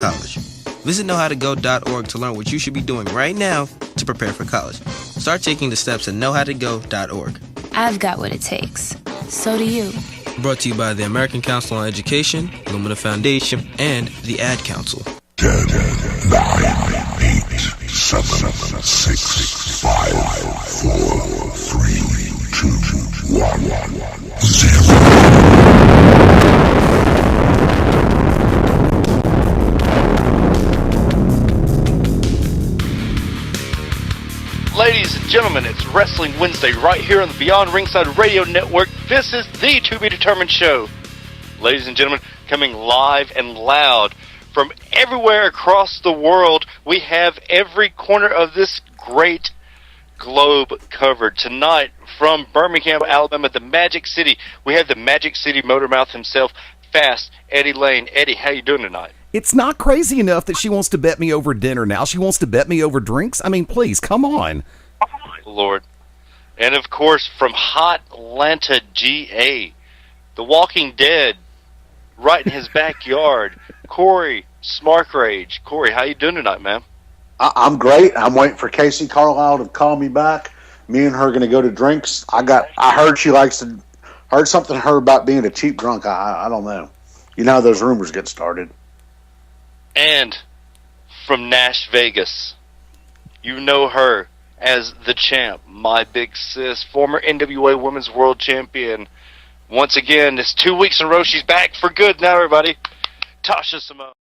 college. Visit knowhowtogo.org to learn what you should be doing right now to prepare for college. Start taking the steps at knowhowtogo.org. I've got what it takes. So do you. Brought to you by the American Council on Education, Lumina Foundation, and the Ad Council. 10, 9, 8, 7, 6, 5, 4, 3, 2, 1, 0. Ladies and gentlemen, it's Wrestling Wednesday right here on the Beyond Ringside Radio Network. This is the To Be Determined show. Ladies and gentlemen, coming live and loud from everywhere across the world, we have every corner of this great globe covered. Tonight, from Birmingham, Alabama, the Magic City, we have the Magic City Motor Mouth himself, Fast Eddie Layne. Eddie, how you doing tonight? It's not crazy enough that she wants to bet me over dinner now. She wants to bet me over drinks. I mean, please, come on. Lord. And of course, from hot Atlanta, GA, The Walking Dead, right in his backyard, Corey, SmarkRage. Corey, how you doing tonight, man? I'm great. I'm waiting for Casey Carlisle to call me back. Me and her are going to go to drinks. I heard she likes to. Heard something to her about being a cheap drunk. I don't know. You know how those rumors get started. And from Nach, Vegas, you know her as the champ, my big sis, former NWA Women's World Champion. Once again, it's 2 weeks in a row. She's back for good now, everybody. Tasha Simone.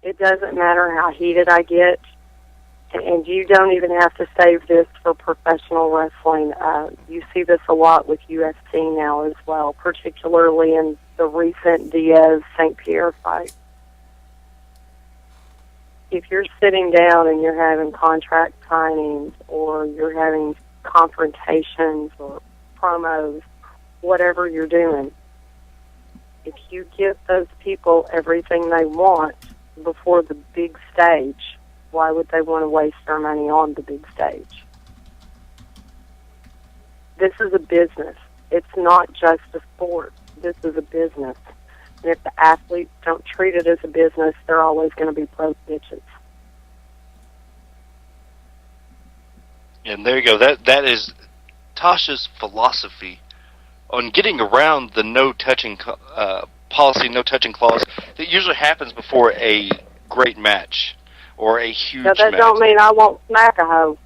It doesn't matter how heated I get, and you don't even have to save this for professional wrestling. You see this a lot with UFC now as well, particularly in the recent Diaz-St. Pierre fight. If you're sitting down and you're having contract signings or you're having confrontations or promos, whatever you're doing, if you give those people everything they want before the big stage, why would they want to waste their money on the big stage? This is a business. It's not just a sport. This is a business. And if the athletes don't treat it as a business, they're always going to be broke bitches. And there you go. That is Tasha's philosophy on getting around the no-touching policy, no-touching clause that usually happens before a great match or a huge match. That don't mean I won't smack a hoe.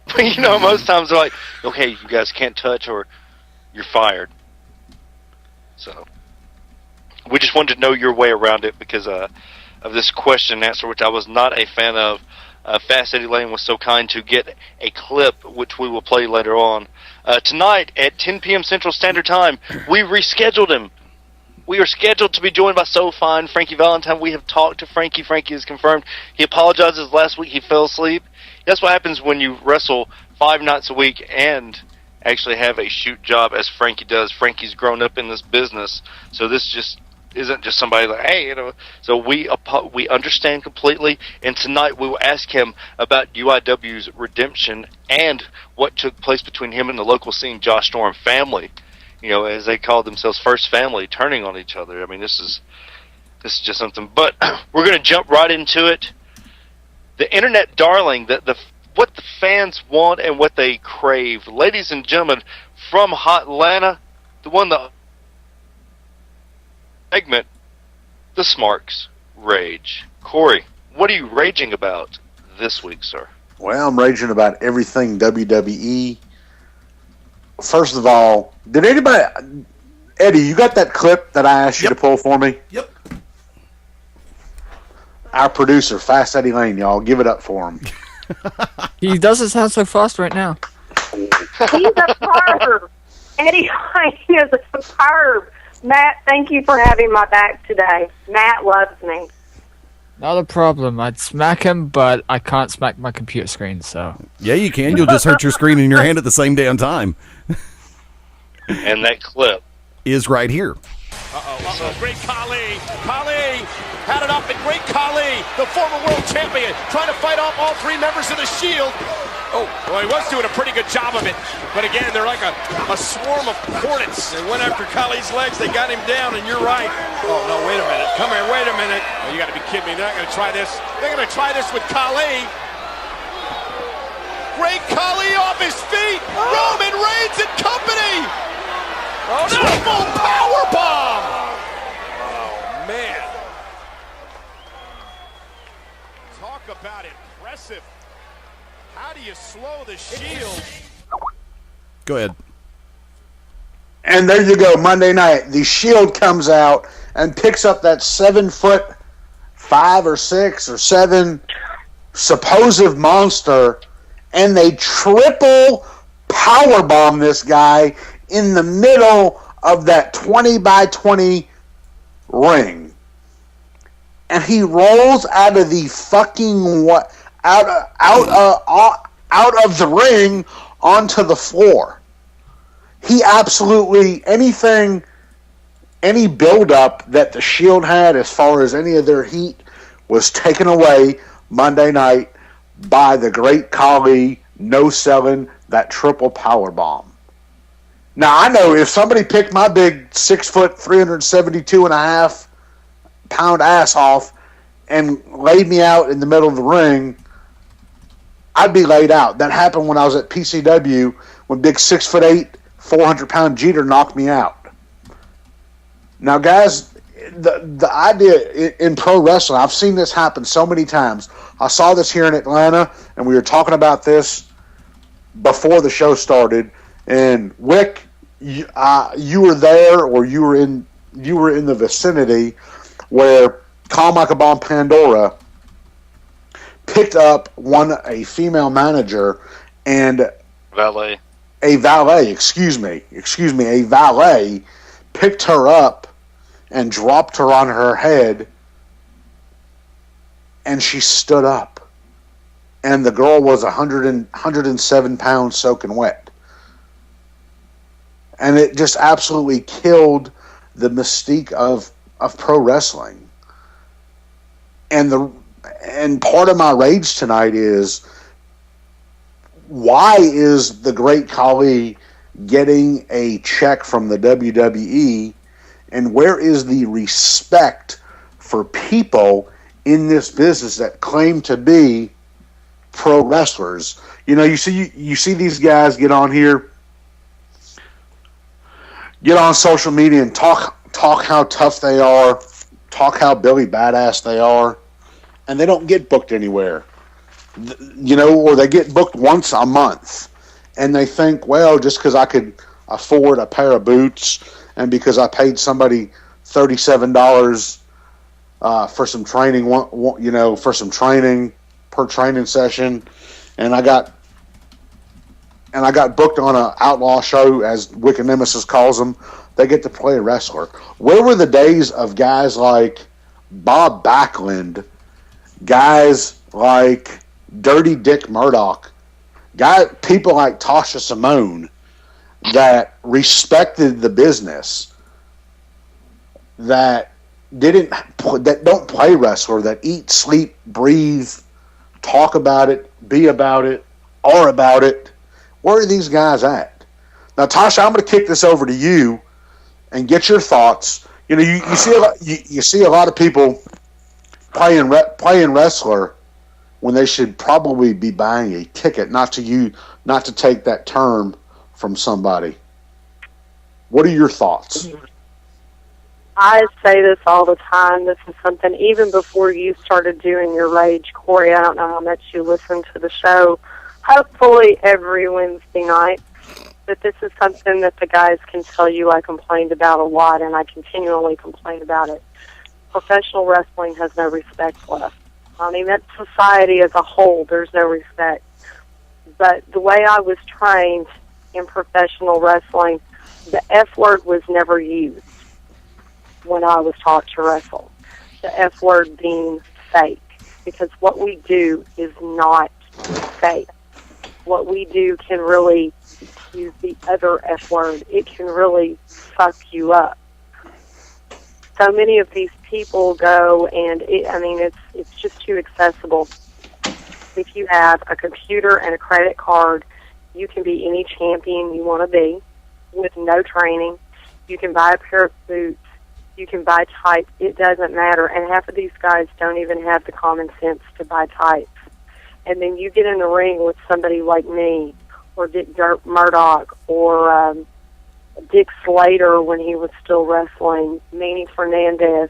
But, most times they're like, okay, you guys can't touch or you're fired. So we just wanted to know your way around it because of this question and answer, which I was not a fan of. Fast Eddie Layne was so kind to get a clip, which we will play later on. Tonight at 10 p.m. Central Standard Time, we rescheduled him. We are scheduled to be joined by so fine Frankie Valentine. We have talked to Frankie. Frankie is confirmed. He apologizes. Last week he fell asleep. That's what happens when you wrestle 5 nights a week and actually have a shoot job, as Frankie does. Frankie's grown up in this business, so this just isn't just somebody like, hey, So we understand completely, and tonight we will ask him about UIW's redemption and what took place between him and the local scene, Josh Storm family. As they call themselves First Family, turning on each other. I mean, this is just something. But we're going to jump right into it. The internet darling, what the fans want and what they crave. Ladies and gentlemen, from Hotlanta, the segment, the SmarkRage. Corey, what are you raging about this week, sir? Well, I'm raging about everything WWE. First of all, did anybody... Eddie, you got that clip that I asked you to pull for me? Yep. Our producer, Fast Eddie Layne, y'all. Give it up for him. He doesn't sound so fast right now. He's a superb. Eddie Layne is a superb. Matt, thank you for having my back today. Matt loves me. Not a problem. I'd smack him, but I can't smack my computer screen, so... Yeah, you can. You'll just hurt your screen in your hand at the same damn time. And that clip is right here. Great Khali. Khali had it up, and great Khali, the former world champion, trying to fight off all 3 members of the Shield. Oh, well, he was doing a pretty good job of it. But again, they're like a swarm of hornets. They went after Khali's legs. They got him down, and you're right. Oh, no, wait a minute. Come here, wait a minute. Oh, you got to be kidding me. They're not going to try this. They're going to try this with Khali. Great Khali off his feet. Roman Reigns and company. Oh, no. Triple powerbomb. Oh, man. Talk about impressive. How do you slow the Shield? Go ahead. And there you go, Monday night. The Shield comes out and picks up that 7'5" or 6 or 7 supposed monster, and they triple powerbomb this guy in the middle of that 20 by 20 ring. And he rolls out of the fucking out of the ring onto the floor. He absolutely any build-up that the Shield had as far as any of their heat was taken away Monday night by the great Khali no-selling that triple powerbomb. Now, I know if somebody picked my big 6 foot, 372.5 pound ass off and laid me out in the middle of the ring, I'd be laid out. That happened when I was at PCW when big 6'8", 400-pound Jeter knocked me out. Now, guys, the idea in pro wrestling, I've seen this happen so many times. I saw this here in Atlanta, and we were talking about this before the show started. And Wick, you were there, or you were in the vicinity where Kalmaka Bomb Pandora picked up a female manager and Valet. A valet picked her up and dropped her on her head, and she stood up. And the girl was 107 pounds soaking wet. And it just absolutely killed the mystique of pro wrestling. And part of my rage tonight is, why is the Great Khali getting a check from the WWE, and where is the respect for people in this business that claim to be pro wrestlers? You know, you see these guys get on here, get on social media and talk how tough they are, talk how Billy Badass they are, and they don't get booked anywhere. You know, or they get booked once a month, and they think, well, just because I could afford a pair of boots, and because I paid somebody $37 for some training, for some training per training session, and I got booked on an outlaw show, as Wicked Nemesis calls them, they get to play a wrestler. Where were the days of guys like Bob Backlund, guys like Dirty Dick Murdoch, people like Tasha Simone that respected the business, that don't play wrestler, that eat, sleep, breathe, talk about it, be about it, are about it? Where are these guys at? Now, Tasha, I'm going to kick this over to you and get your thoughts. You know, you see a lot of people playing wrestler when they should probably be buying a ticket, not to take that term from somebody. What are your thoughts? I say this all the time. This is something, even before you started doing your Rage, Corey, I don't know how much you listen to the show, hopefully every Wednesday night, but this is something that the guys can tell you I complained about a lot, and I continually complain about it. Professional wrestling has no respect left. I mean, that society as a whole, there's no respect. But the way I was trained in professional wrestling, the F word was never used when I was taught to wrestle. The F word being fake. Because what we do is not fake. What we do can really, use the other F word, it can really fuck you up. So many of these people go, and it's just too accessible. If you have a computer and a credit card, you can be any champion you want to be with no training. You can buy a pair of boots. You can buy tights. It doesn't matter. And half of these guys don't even have the common sense to buy tights. And then you get in the ring with somebody like me, or Dick Murdoch, or Dick Slater when he was still wrestling, Manny Fernandez,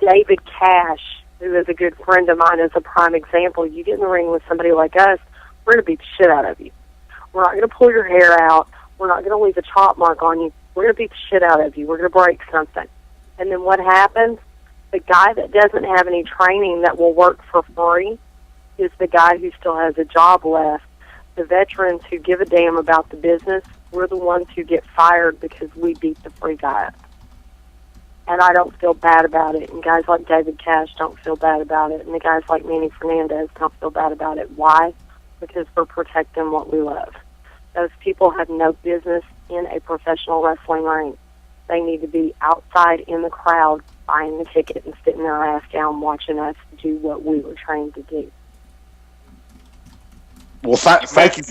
David Cash, who is a good friend of mine, is a prime example. You get in the ring with somebody like us, we're going to beat the shit out of you. We're not going to pull your hair out. We're not going to leave a chop mark on you. We're going to beat the shit out of you. We're going to break something. And then what happens? The guy that doesn't have any training that will work for free is the guy who still has a job left. The veterans who give a damn about the business, we're the ones who get fired because we beat the free guy up. And I don't feel bad about it. And guys like David Cash don't feel bad about it. And the guys like Manny Fernandez don't feel bad about it. Why? Because we're protecting what we love. Those people have no business in a professional wrestling ring. They need to be outside in the crowd buying the ticket and sitting their ass down watching us do what we were trained to do. Well, thank you.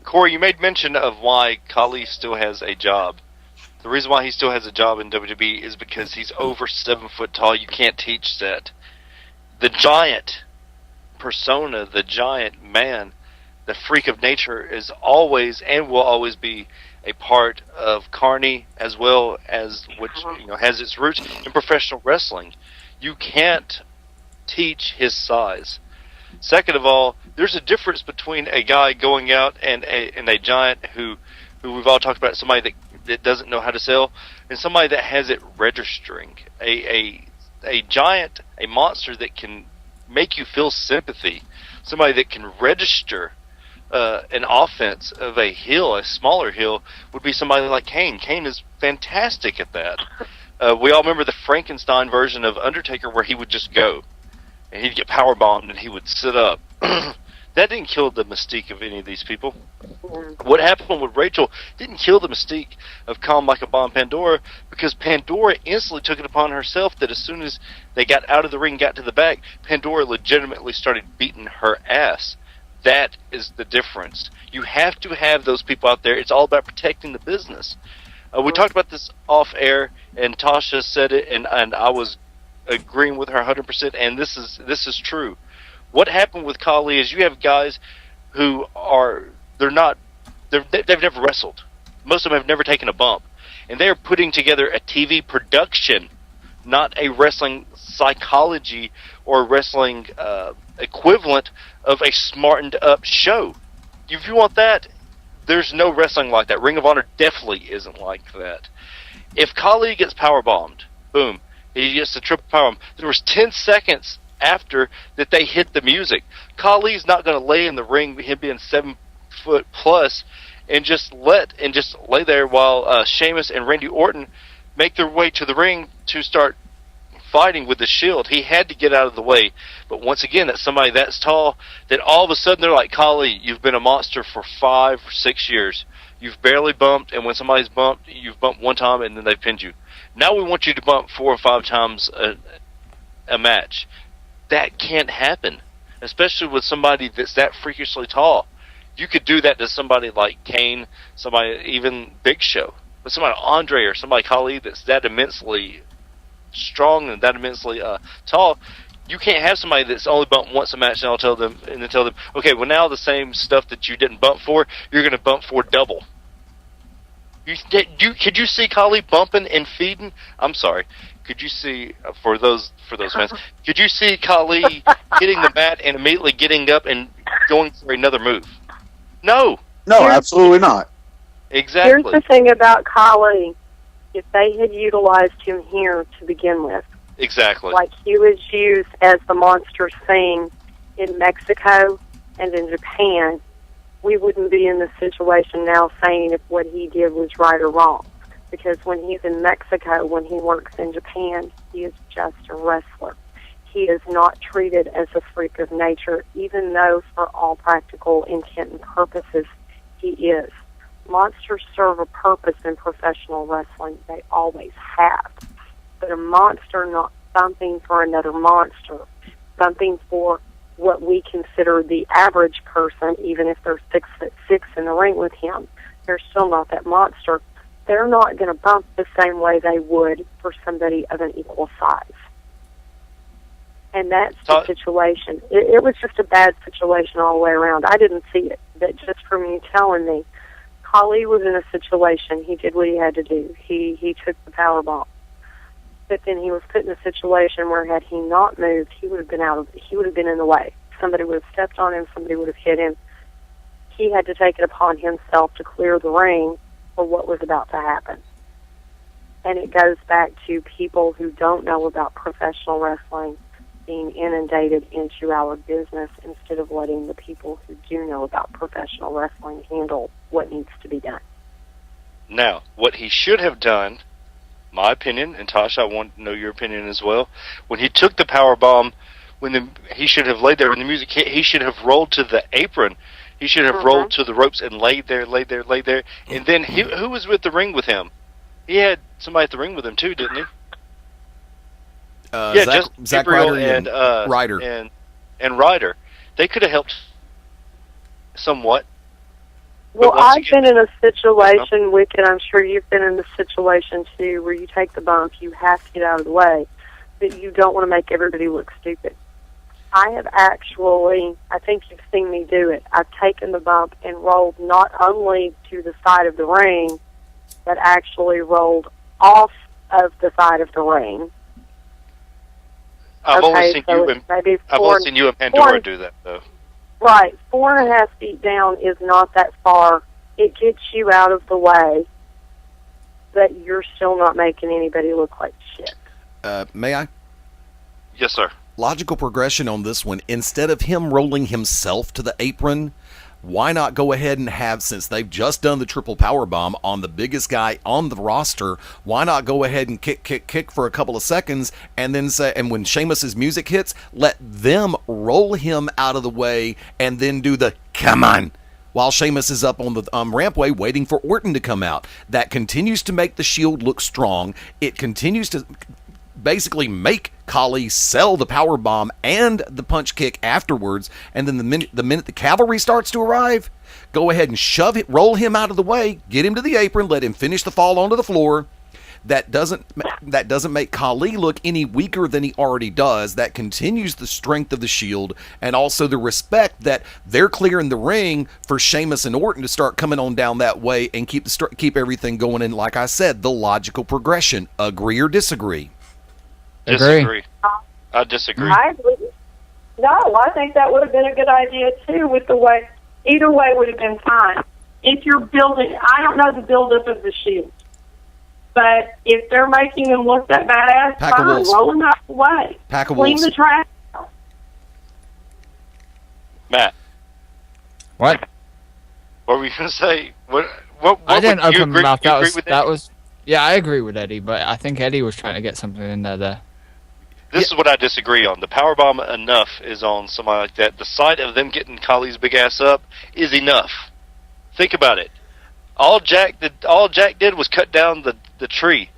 Corey, you made mention of why Khali still has a job. The reason why he still has a job in WWE is because he's over 7 foot tall. You can't teach that. The giant persona, the giant man, the freak of nature is always and will always be a part of Carney, as well as which has its roots in professional wrestling. You can't teach his size. Second of all, there's a difference between a guy going out and a giant who we've all talked about, somebody that doesn't know how to sell, and somebody that has it registering, a a giant, a monster that can make you feel sympathy, somebody that can register an offense of a heel, a smaller heel, would be somebody like Kane. Kane is fantastic at that. We all remember the Frankenstein version of Undertaker where he would just go, and he'd get powerbombed and he would sit up. That didn't kill the mystique of any of these people. What happened with Rachel didn't kill the mystique of Calm Like a Bomb Pandora, because Pandora instantly took it upon herself that as soon as they got out of the ring, got to the back, Pandora legitimately started beating her ass. That is the difference. You have to have those people out there. It's all about protecting the business. We talked about this off air, and Tasha said it, and I was agreeing with her 100%, and this is true. What happened with Khali is you have guys who they've never wrestled. Most of them have never taken a bump. And they're putting together a TV production, not a wrestling psychology or wrestling equivalent of a smartened up show. If you want that, there's no wrestling like that. Ring of Honor definitely isn't like that. If Khali gets powerbombed, boom, he gets a triple powerbomb. There was 10 seconds after that they hit the music. Khali's not going to lay in the ring, him being 7 foot plus, and just lay there while Sheamus and Randy Orton make their way to the ring to start fighting with the Shield. He had to get out of the way. But once again, that's somebody that's tall that all of a sudden they're like, Khali, you've been a monster for 5 or 6 years. You've barely bumped, and when somebody's bumped, you've bumped one time and then they've pinned you. Now we want you to bump 4 or 5 times a match. That can't happen, especially with somebody that's that freakishly tall. You could do that to somebody like Kane, somebody even Big Show, but somebody like Andre or somebody like Khali that's that immensely strong and that immensely tall. You can't have somebody that's only bumped once a match and tell them, okay, well now the same stuff that you didn't bump for, you're going to bump for double. Could you see Khali bumping and feeding? I'm sorry. Could you see for those fans? Could you see Khali hitting the mat and immediately getting up and going for another move? No. No, absolutely not. Exactly. Here's the thing about Khali. If they had utilized him here to begin with, exactly, like he was used as the monster thing in Mexico and in Japan, we wouldn't be in this situation now saying if what he did was right or wrong. Because when he's in Mexico, when he works in Japan, he is just a wrestler. He is not treated as a freak of nature, even though for all practical intent and purposes, he is. Monsters serve a purpose in professional wrestling. They always have. But a monster, not something for another monster. Something for what we consider the average person, even if they're 6'6" in the ring with him. They're still not that monster. They're not going to bump the same way they would for somebody of an equal size. And that's the situation. It was just a bad situation all the way around. I didn't see it, but just from you telling me, Khali was in a situation. He did what he had to do. He took the power bomb. But then he was put in a situation where had he not moved, he would have been in the way. Somebody would have stepped on him, somebody would have hit him. He had to take it upon himself to clear the ring for what was about to happen. And it goes back to people who don't know about professional wrestling being inundated into our business instead of letting the people who do know about professional wrestling handle what needs to be done. Now, what he should have done, my opinion, and Tasha, I want to know your opinion as well, when he took the power bomb, he should have laid there when the music hit, he should have rolled to the apron. He should have rolled to the ropes and laid there. And then who was with the ring with him? He had somebody at the ring with him too, didn't he? Zack Ryder and Ryder. And Ryder. They could have helped somewhat. Well, I've been in a situation, Wicked, I'm sure you've been in a situation too, where you take the bump, you have to get out of the way, but you don't want to make everybody look stupid. I have actually, I think you've seen me do it, I've taken the bump and rolled not only to the side of the ring, but actually rolled off of the side of the ring. I've only seen you and Pandora do that, though. Right. 4.5 feet down is not that far. It gets you out of the way, but you're still not making anybody look like shit. May I? Yes, sir. Logical progression on this one. Instead of him rolling himself to the apron, why not go ahead and have, since they've just done the triple powerbomb on the biggest guy on the roster, why not go ahead and kick for a couple of seconds and then say, and when Sheamus's music hits, let them roll him out of the way and then do the come on while Sheamus is up on the rampway waiting for Orton to come out. That continues to make the Shield look strong. It continues to basically make Khali sell the power bomb and the punch kick afterwards, and then the minute the cavalry starts to arrive, go ahead and roll him out of the way, get him to the apron, let him finish the fall onto the floor. That doesn't make Khali look any weaker than he already does. That continues the strength of the Shield and also the respect that they're clearing the ring for Sheamus and Orton to start coming on down that way and keep everything going in. Like I said, the logical progression. Agree or disagree? Disagree. I disagree. I agree. No, I think that would have been a good idea too. With the way, either way would have been fine. If you're building, I don't know the build-up of the Shield, but if they're making them look that badass, fine, roll them out the way, clean the trash out. Matt, what were we going to say? What I didn't open my mouth. That was. Yeah, I agree with Eddie, but I think Eddie was trying to get something in there. This is what I disagree on. The powerbomb enough is on somebody like that. The sight of them getting Khali's big ass up is enough. Think about it. All Jack did was cut down the tree.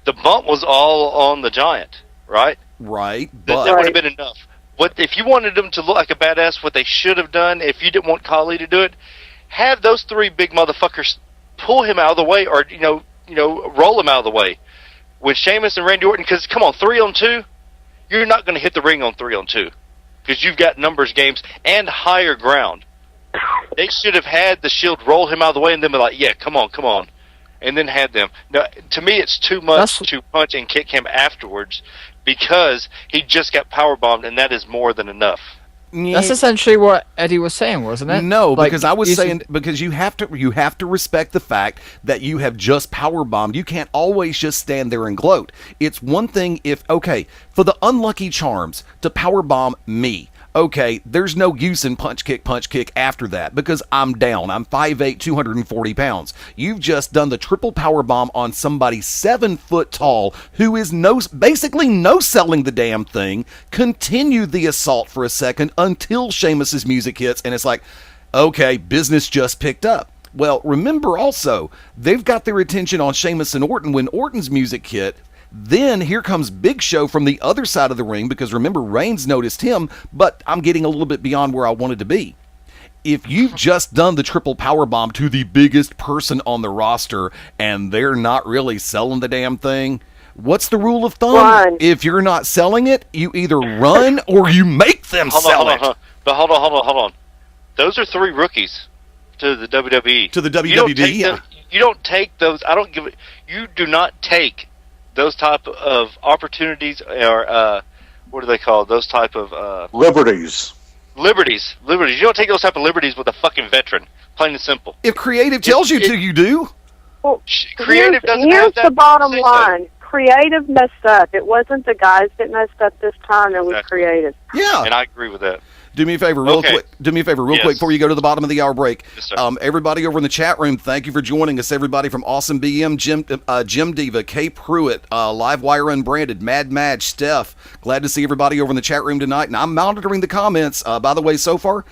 The bump was all on the giant, right? Right. That would have been enough. What if you wanted them to look like a badass? What they should have done, if you didn't want Khali to do it, have those three big motherfuckers pull him out of the way, or roll him out of the way. With Sheamus and Randy Orton, because come on, 3-on-2, you're not going to hit the ring on 3-on-2 because you've got numbers games and higher ground. They should have had the Shield roll him out of the way and then be like, yeah, come on, and then had them. No, to me, it's too much to punch and kick him afterwards because he just got powerbombed, and that is more than enough. That's essentially what Eddie was saying, wasn't it? No, because I was saying because you have to respect the fact that you have just powerbombed. You can't always just stand there and gloat. It's one thing if for the unlucky charms to powerbomb me. Okay, there's no use in punch kick after that because I'm down. I'm 5'8", 240 pounds. You've just done the triple power bomb on somebody 7 foot tall who is basically no-selling the damn thing. Continue the assault for a second until Sheamus's music hits, and it's like, okay, business just picked up. Well, remember also, they've got their attention on Sheamus and Orton when Orton's music hit. Then here comes Big Show from the other side of the ring because remember, Reigns noticed him, but I'm getting a little bit beyond where I wanted to be. If you've just done the triple powerbomb to the biggest person on the roster and they're not really selling the damn thing, what's the rule of thumb? Run. If you're not selling it, you either run or you make them sell it. But hold on. Those are 3 rookies to the WWE. To the WWD, yeah. You don't take those. You do not take those type of opportunities, or what do they call those type of liberties? Liberties. You don't take those type of liberties with a fucking veteran. Plain and simple. If creative tells you to, you do. Well, creative doesn't here's have that. The bottom line. Creative messed up. It wasn't the guys that messed up this time. It was creative. Yeah, and I agree with that. Do me a favor real quick. Do me a favor real quick before you go to the bottom of the hour break. Yes, sir. Everybody over in the chat room, thank you for joining us. Everybody from Awesome BM, Jim Diva, Kay Pruitt, Livewire Unbranded, Mad Madge, Steph. Glad to see everybody over in the chat room tonight. And I'm monitoring the comments. By the way, so far,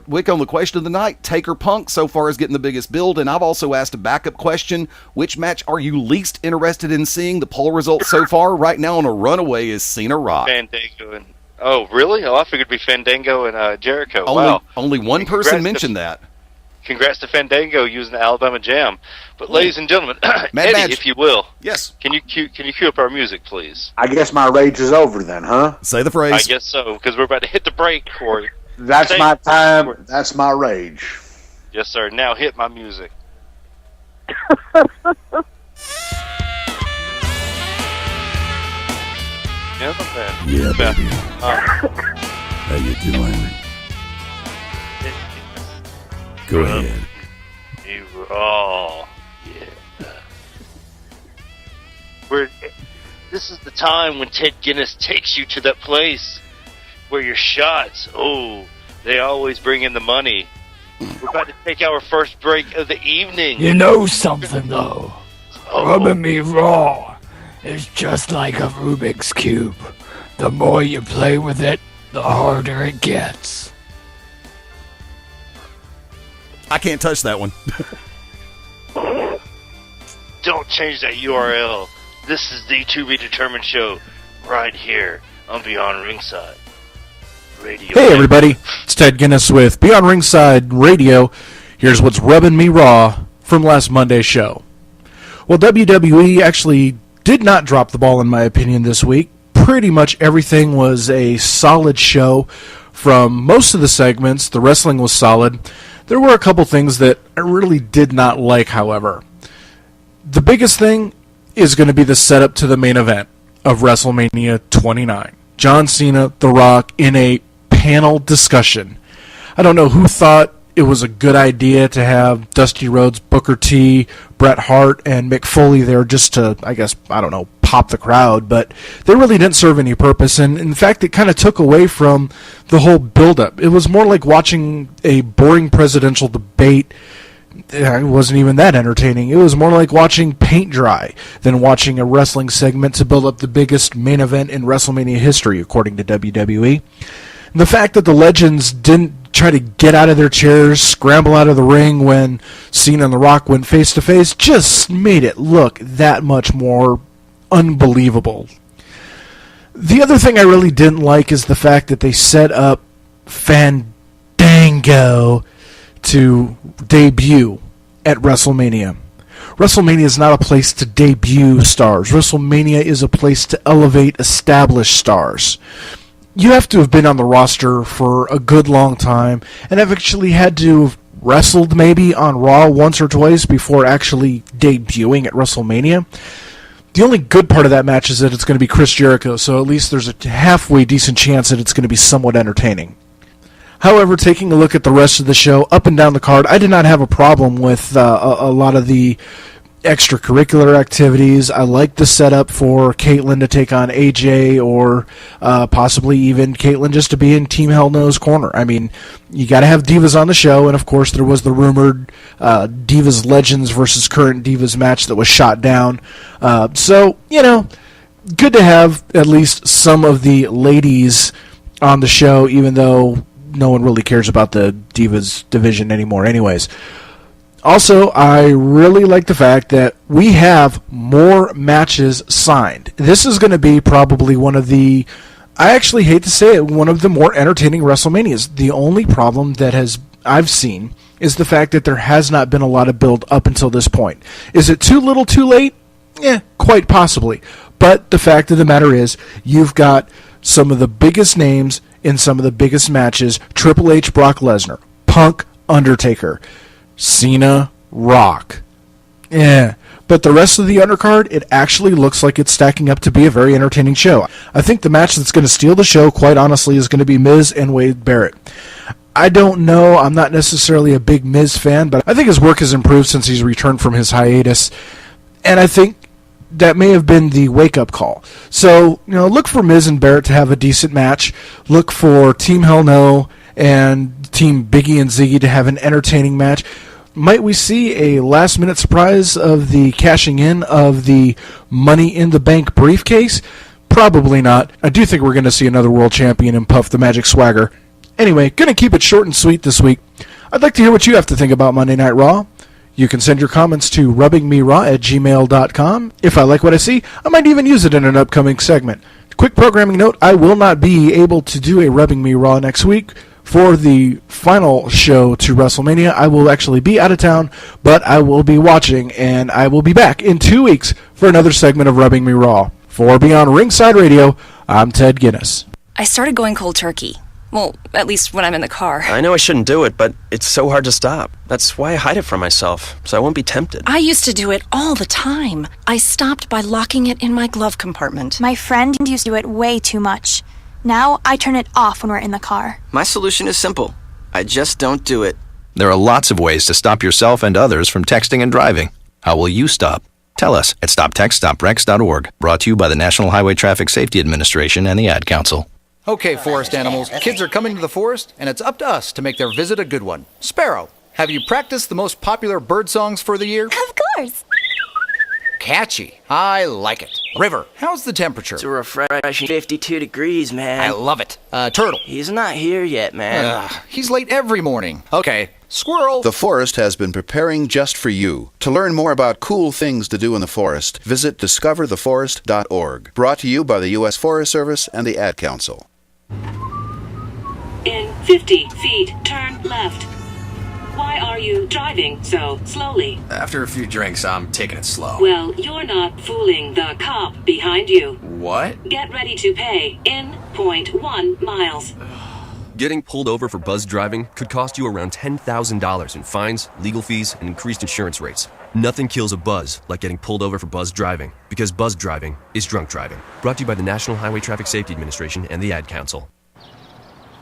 Wick on the question of the night, Taker Punk so far is getting the biggest build. And I've also asked a backup question. Which match are you least interested in seeing? The poll results so far right now on a runaway is Cena Rock. Fandango and... Oh, really? Oh, I figured it'd be Fandango and Jericho. Only one person mentioned that. Congrats to Fandango using the Alabama Jam. But, ladies and gentlemen, Eddie, if you will. Yes. Can you cue up our music, please? I guess my rage is over then, huh? Say the phrase. I guess so, because we're about to hit the break, Corey. That's my time. That's my rage. Yes, sir. Now hit my music. Yeah, baby. How you doing? Go ahead. Oh, yeah. this is the time when Ted Guinness takes you to that place where your shots, they always bring in the money. We're about to take our first break of the evening. You know something, though? Rubbing me raw is just like a Rubik's Cube. The more you play with it, the harder it gets. I can't touch that one. Don't change that URL. This is the To Be Determined show right here on Beyond Ringside Radio. Hey everybody, it's Ted Guinness with Beyond Ringside Radio. Here's what's rubbing me raw from last Monday's show. Well, WWE actually did not drop the ball in my opinion this week. Pretty much everything was a solid show. From most of the segments, the wrestling was solid. There were a couple things that I really did not like, however. The biggest thing is going to be the setup to the main event of WrestleMania 29. John Cena, The Rock, in a panel discussion. I don't know who thought it was a good idea to have Dusty Rhodes, Booker T, Bret Hart, and Mick Foley there just to, pop the crowd, but they really didn't serve any purpose, and in fact it kind of took away from the whole build-up. It was more like watching a boring presidential debate. It wasn't even that entertaining. It was more like watching paint dry than watching a wrestling segment to build up the biggest main event in WrestleMania history, according to WWE. And the fact that the legends didn't try to get out of their chairs, scramble out of the ring when Cena and The Rock went face-to-face, just made it look that much more unbelievable. The other thing I really didn't like is the fact that they set up Fandango to debut at WrestleMania. WrestleMania is not a place to debut stars. WrestleMania is a place to elevate established stars. You have to have been on the roster for a good long time and have actually had to have wrestled maybe on Raw once or twice before actually debuting at WrestleMania. The only good part of that match is that it's going to be Chris Jericho, so at least there's a halfway decent chance that it's going to be somewhat entertaining. However, taking a look at the rest of the show, up and down the card, I did not have a problem with a lot of the extracurricular activities. I like the setup for Caitlyn to take on AJ, or possibly even Caitlyn just to be in Team Hell No's corner. I mean, you got to have divas on the show, and of course there was the rumored Divas Legends versus Current Divas match that was shot down. So, good to have at least some of the ladies on the show, even though no one really cares about the Divas division anymore anyways. Also, I really like the fact that we have more matches signed. This is going to be probably one of the, I actually hate to say it, one of the more entertaining WrestleManias. The only problem that I've seen is the fact that there has not been a lot of build up until this point. Is it too little too late? Quite possibly. But the fact of the matter is, you've got some of the biggest names in some of the biggest matches. Triple H, Brock Lesnar, Punk, Undertaker, Cena, Rock. But the rest of the undercard, it actually looks like it's stacking up to be a very entertaining show. I think the match that's going to steal the show, quite honestly, is going to be Miz and Wade Barrett. I don't know. I'm not necessarily a big Miz fan, but I think his work has improved since he's returned from his hiatus. And I think that may have been the wake-up call. So, look for Miz and Barrett to have a decent match. Look for Team Hell No and Team Biggie and Ziggy to have an entertaining match. Might we see a last-minute surprise of the cashing in of the Money in the Bank briefcase? Probably not. I do think we're going to see another world champion in Puff the Magic Swagger. Anyway, going to keep it short and sweet this week. I'd like to hear what you have to think about Monday Night Raw. You can send your comments to rubbingmeraw@gmail.com. If I like what I see, I might even use it in an upcoming segment. Quick programming note, I will not be able to do a Rubbing Me Raw next week. For the final show to WrestleMania, I will actually be out of town, but I will be watching, and I will be back in 2 weeks for another segment of Rubbing Me Raw. For Beyond Ringside Radio, I'm Ted Guinness. I started going cold turkey. Well, at least when I'm in the car. I know I shouldn't do it, but it's so hard to stop. That's why I hide it from myself, so I won't be tempted. I used to do it all the time. I stopped by locking it in my glove compartment. My friend used to do it way too much. Now I turn it off when we're in the car. My solution is simple. I just don't do it. There are lots of ways to stop yourself and others from texting and driving. How will you stop? Tell us at stoptextsstopwrecks.org. Brought to you by the National Highway Traffic Safety Administration and the Ad Council. Okay, forest animals, kids are coming to the forest, and it's up to us to make their visit a good one. Sparrow, have you practiced the most popular bird songs for the year? Of course. Catchy. I like it. River, how's the temperature? It's a refreshing 52 degrees, man. I love it. Turtle. He's not here yet, man. He's late every morning. Okay. Squirrel. The forest has been preparing just for you. To learn more about cool things to do in the forest, visit discovertheforest.org. Brought to you by the U.S. Forest Service and the Ad Council. In 50 feet, turn left. Why are you driving so slowly? After a few drinks, I'm taking it slow. Well, you're not fooling the cop behind you. What? Get ready to pay in 0.1 miles. Getting pulled over for buzz driving could cost you around $10,000 in fines, legal fees, and increased insurance rates. Nothing kills a buzz like getting pulled over for buzz driving, because buzz driving is drunk driving. Brought to you by the National Highway Traffic Safety Administration and the Ad Council.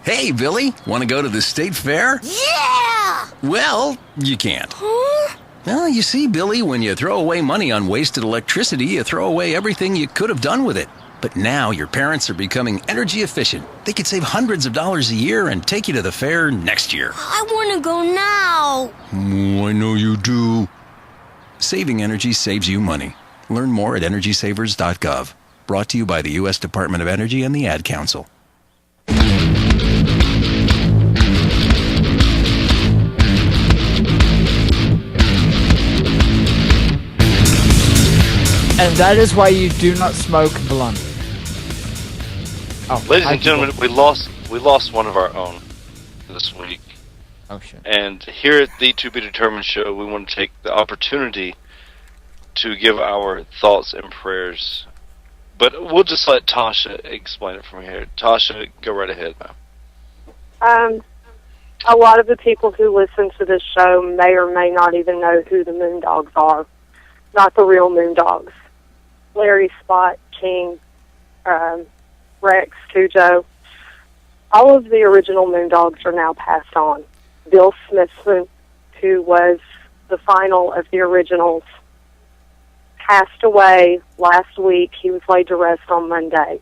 Hey, Billy, want to go to the state fair? Yeah! Well, you can't. Huh? Well, you see, Billy, when you throw away money on wasted electricity, you throw away everything you could have done with it. But now your parents are becoming energy efficient. They could save hundreds of dollars a year and take you to the fair next year. I want to go now. I know you do. Saving energy saves you money. Learn more at EnergySavers.gov. Brought to you by the U.S. Department of Energy and the Ad Council. And that is why you do not smoke blunt. Oh, ladies and gentlemen, we lost one of our own this week. Oh shit! And here at the To Be Determined show, we want to take the opportunity to give our thoughts and prayers. But we'll just let Tasha explain it from here. Tasha, go right ahead, ma'am. A lot of the people who listen to this show may or may not even know who the Moondogs are. Not the real Moondogs. Larry, Spot, King, Rex, Cujo. All of the original Moondogs are now passed on. Bill Smithson, who was the final of the originals, passed away last week. He was laid to rest on Monday.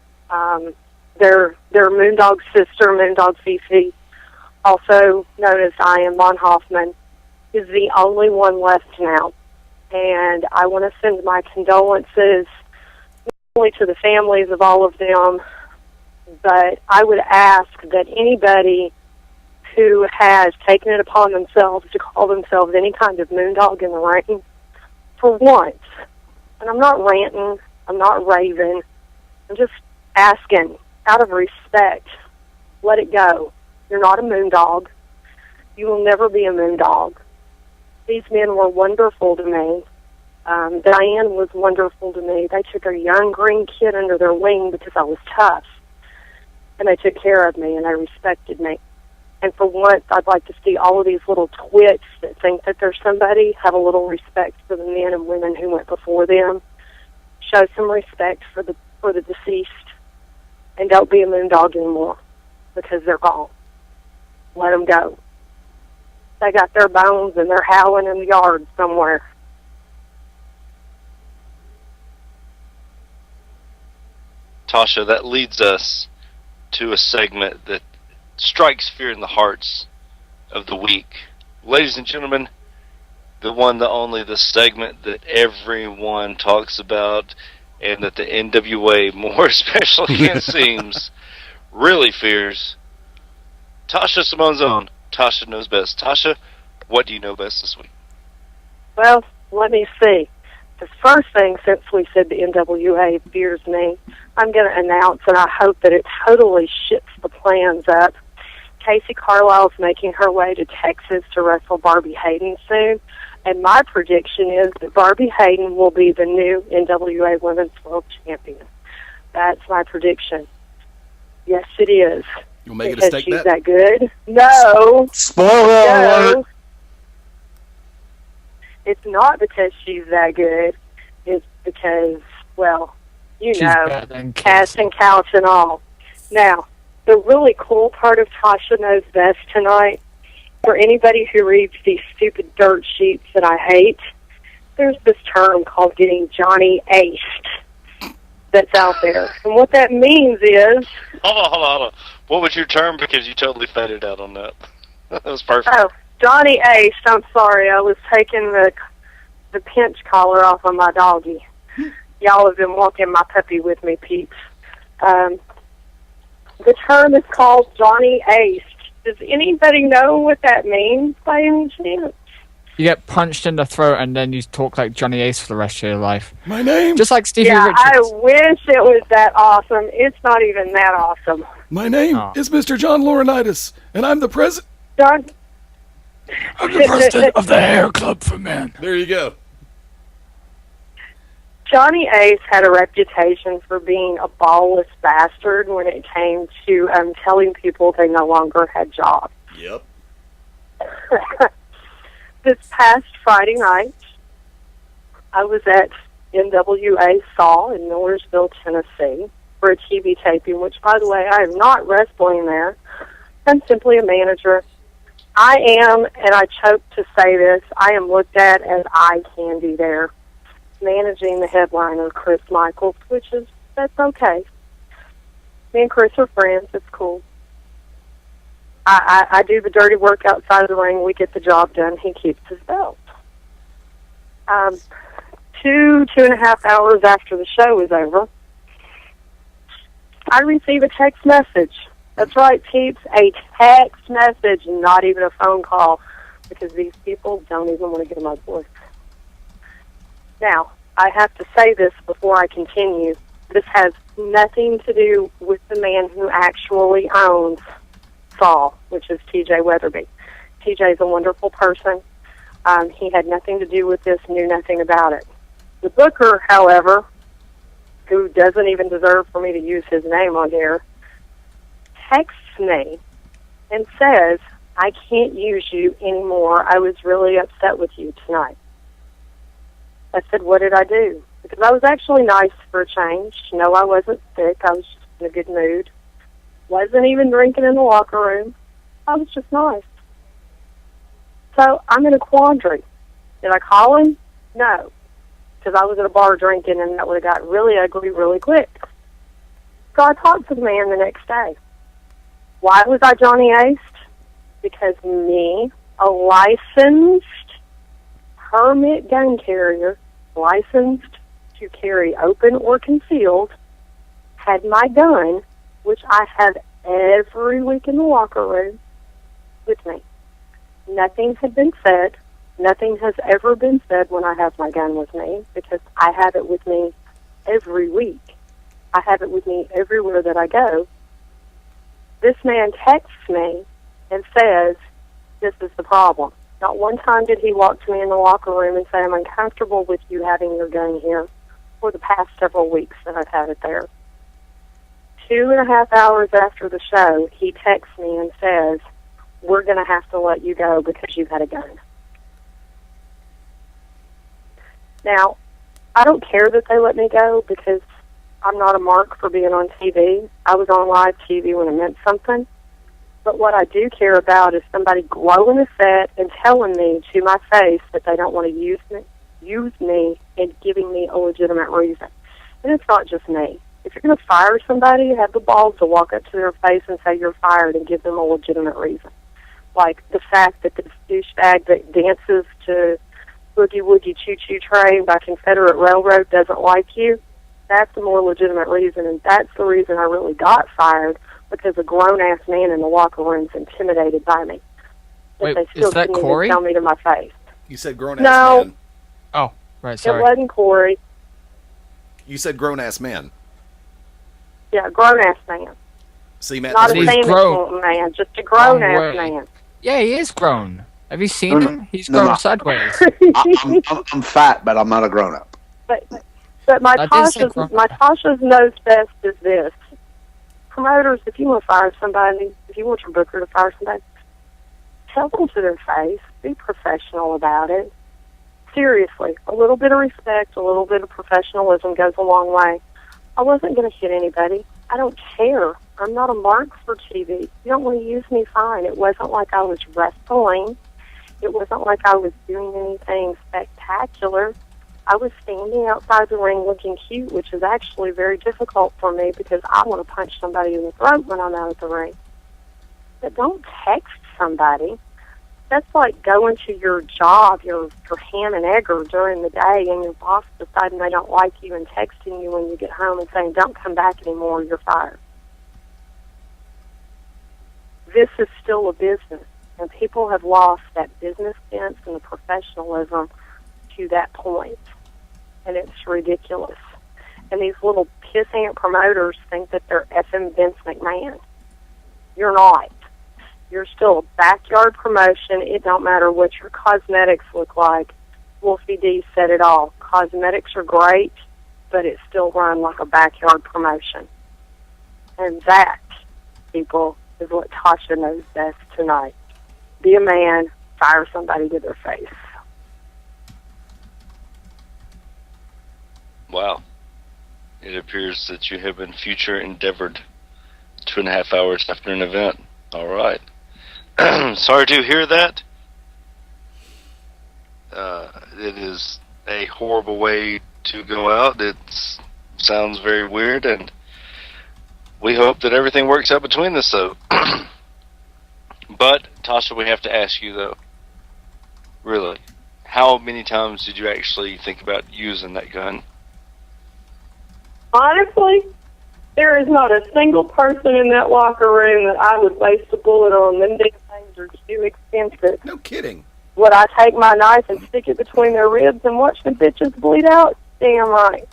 Their Moondog sister, Moondog Fifi, also known as Diane Von Hoffman, is the only one left now. And I want to send my condolences not only to the families of all of them, but I would ask that anybody who has taken it upon themselves to call themselves any kind of Moondog in the ring, for once, and I'm not ranting, I'm not raving, I'm just asking, out of respect, let it go. You're not a Moondog. You will never be a Moondog. These men were wonderful to me. Diane was wonderful to me. They took a young green kid under their wing because I was tough. And they took care of me, and they respected me. And for once, I'd like to see all of these little twits that think that they're somebody have a little respect for the men and women who went before them. Show some respect for the deceased. And don't be a Moondog anymore, because they're gone. Let them go. They got their bones and they're howling in the yard somewhere. Tasha, that leads us to a segment that strikes fear in the hearts of the weak. Ladies and gentlemen, the one, the only, the segment that everyone talks about and that the NWA, more especially it seems, really fears. Tasha Simone's own. Tasha knows best. Tasha, what do you know best this week? Well, let me see. The first thing, since we said the NWA fears me, I'm going to announce, and I hope that it totally shits the plans up. Casey Carlisle's making her way to Texas to wrestle Barbie Hayden soon, and my prediction is that Barbie Hayden will be the new NWA Women's World Champion. That's my prediction. Yes, it is. You'll make it a because stake she's bet? that good. No. Spoiler alert. It's not because she's that good. It's because, well, you She's know, better than cast and couch and all. Now, the really cool part of Tasha Knows Best tonight, for anybody who reads these stupid dirt sheets that I hate, there's this term called getting Johnny aced that's out there. And what that means is... Hold on. What was your term? Because you totally faded out on that. That was perfect. Oh, Johnny aced. I'm sorry. I was taking the pinch collar off of my doggy. Y'all have been walking my puppy with me, peeps. The term is called Johnny aced. Does anybody know what that means by any chance? You get punched in the throat and then you talk like Johnny Ace for the rest of your life. My name? Just like Stevie Yeah, Richards. I wish it was that awesome. It's not even that awesome. My name is Mr. John Laurinaitis, and I'm the president. John? I'm the president of the Hair Club for Men. There you go. Johnny Ace had a reputation for being a ballless bastard when it came to telling people they no longer had jobs. Yep. This past Friday night, I was at NWA Saw in Millersville, Tennessee, for a TV taping, which, by the way, I am not wrestling there. I'm simply a manager. I am, and I choke to say this, I am looked at as eye candy there, managing the headliner, Chris Michaels, that's okay. Me and Chris are friends. It's cool. I do the dirty work outside of the ring. We get the job done. He keeps his belt. 2.5 hours after the show is over, I receive a text message. That's right, peeps, a text message, not even a phone call, because these people don't even want to get in my voice. Now, I have to say this before I continue. This has nothing to do with the man who actually owns Saw, which is TJ Weatherby. TJ is a wonderful person. He had nothing to do with this, knew nothing about it. The booker, however, who doesn't even deserve for me to use his name on here, texts me and says, I can't use you anymore. I was really upset with you tonight. I said, what did I do? Because I was actually nice for a change. No, I wasn't sick. I was just in a good mood. Wasn't even drinking in the locker room. I was just nice. So I'm in a quandary. Did I call him? No. Because I was at a bar drinking and that would have got really ugly really quick. So I talked to the man the next day. Why was I Johnny Aced? Because me, a licensed permit gun carrier, licensed to carry open or concealed, had my gun, which I have every week in the locker room, with me. Nothing had been said. Nothing has ever been said when I have my gun with me, because I have it with me every week. I have it with me everywhere that I go. This man texts me and says, this is the problem. Not one time did he walk to me in the locker room and say, I'm uncomfortable with you having your gun here for the past several weeks that I've had it there. 2.5 hours after the show, he texts me and says, we're going to have to let you go because you had a gun. Now, I don't care that they let me go because I'm not a mark for being on TV. I was on live TV when it meant something. But what I do care about is somebody glowing a set and telling me to my face that they don't want to use me and giving me a legitimate reason. And it's not just me. If you're going to fire somebody, have the balls to walk up to their face and say you're fired and give them a legitimate reason. Like the fact that this douchebag that dances to Boogie Woogie Choo Choo Train by Confederate Railroad doesn't like you, that's a more legitimate reason, and that's the reason I really got fired, because a grown-ass man in the locker room's intimidated by me. Wait, they still is that couldn't even Corey? tell me to my face. You said grown-ass No. man. Oh, right, sorry. It wasn't Corey. You said grown-ass man. Yeah, grown-ass man. See, Matt, Not a he's famous grown. man, just a grown-ass Wrong way. man. Yeah, he is grown. Have you seen No, him? He's no, grown no. sideways. I'm fat, but I'm not a grown-up. But my I did say Tasha's knows best is this. Promoters, if you want to fire somebody, if you want your booker to fire somebody, tell them to their face. Be professional about it. Seriously, a little bit of respect, a little bit of professionalism goes a long way. I wasn't going to hit anybody. I don't care. I'm not a mark for TV. You don't want to use me, fine. It wasn't like I was wrestling. It wasn't like I was doing anything spectacular. I was standing outside the ring looking cute, which is actually very difficult for me because I want to punch somebody in the throat when I'm out at the ring. But don't text somebody. That's like going to your job, your ham and egger during the day, and your boss deciding they don't like you and texting you when you get home and saying, don't come back anymore, you're fired. This is still a business, and people have lost that business sense and the professionalism to that point, and it's ridiculous. And these little pissant promoters think that they're effing Vince McMahon. You're not. You're still a backyard promotion. It don't matter what your cosmetics look like. Wolfie D said it all. Cosmetics are great, but it's still run like a backyard promotion. And that, people, is what Tasha knows best tonight. Be a man, fire somebody to their face. Wow. It appears that you have been future endeavored 2.5 hours after an event. All right. Sorry to hear that. It is a horrible way to go out. It sounds very weird, and we hope that everything works out between us, though. But, Tasha, we have to ask you, though, really, how many times did you actually think about using that gun? Honestly, there is not a single person in that locker room that I would waste a bullet on. Them damn things are too expensive. No kidding. Would I take my knife and stick it between their ribs and watch the bitches bleed out? Damn right.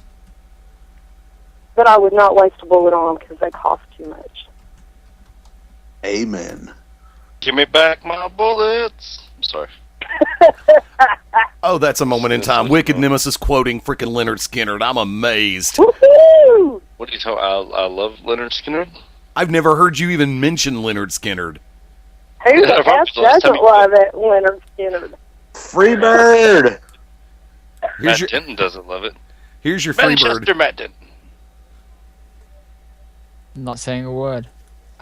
But I would not waste a bullet on them because they cost too much. Amen. Give me back my bullets. I'm sorry. Oh, that's a moment in time. Wicked Nemesis quoting freaking Leonard Skinner. I'm amazed. Woohoo! What do you tell? I love Leonard Skinner. I've never heard you even mention Leonard Skinner. Who the F doesn't love it, Leonard Skinner? Freebird! Matt Denton doesn't love it. Here's your Freebird. Manchester Matt Denton. I'm not saying a word.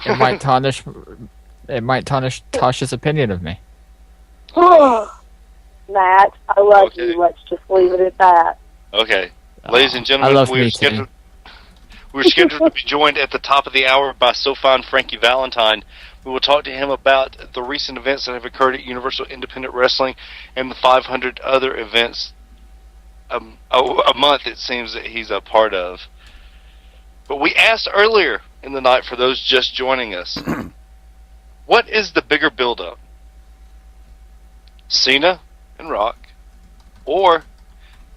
It might tarnish. It might tarnish Tasha's opinion of me. Matt, I love you. Let's just leave it at that. Okay. Ladies and gentlemen, we're scheduled to be joined at the top of the hour by SoFine Frankie Valentine. We will talk to him about the recent events that have occurred at Universal Independent Wrestling and the 500 other events a month, it seems, that he's a part of. But we asked earlier in the night, for those just joining us, what is the bigger build-up? Cena and Rock, or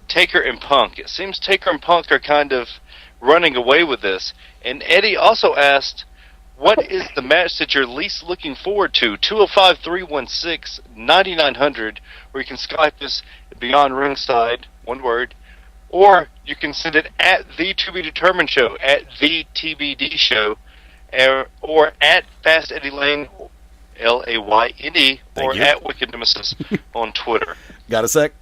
Taker and Punk? It seems Taker and Punk are kind of running away with this. And Eddie also asked, what is the match that you're least looking forward to? 205-316-9900, or you can Skype us Beyond Ringside, one word, or you can send it at the To Be Determined Show, at the TBD Show, or at Fast Eddie Layne, Layne, or at Wicked Nemesis on Twitter. Got a sec?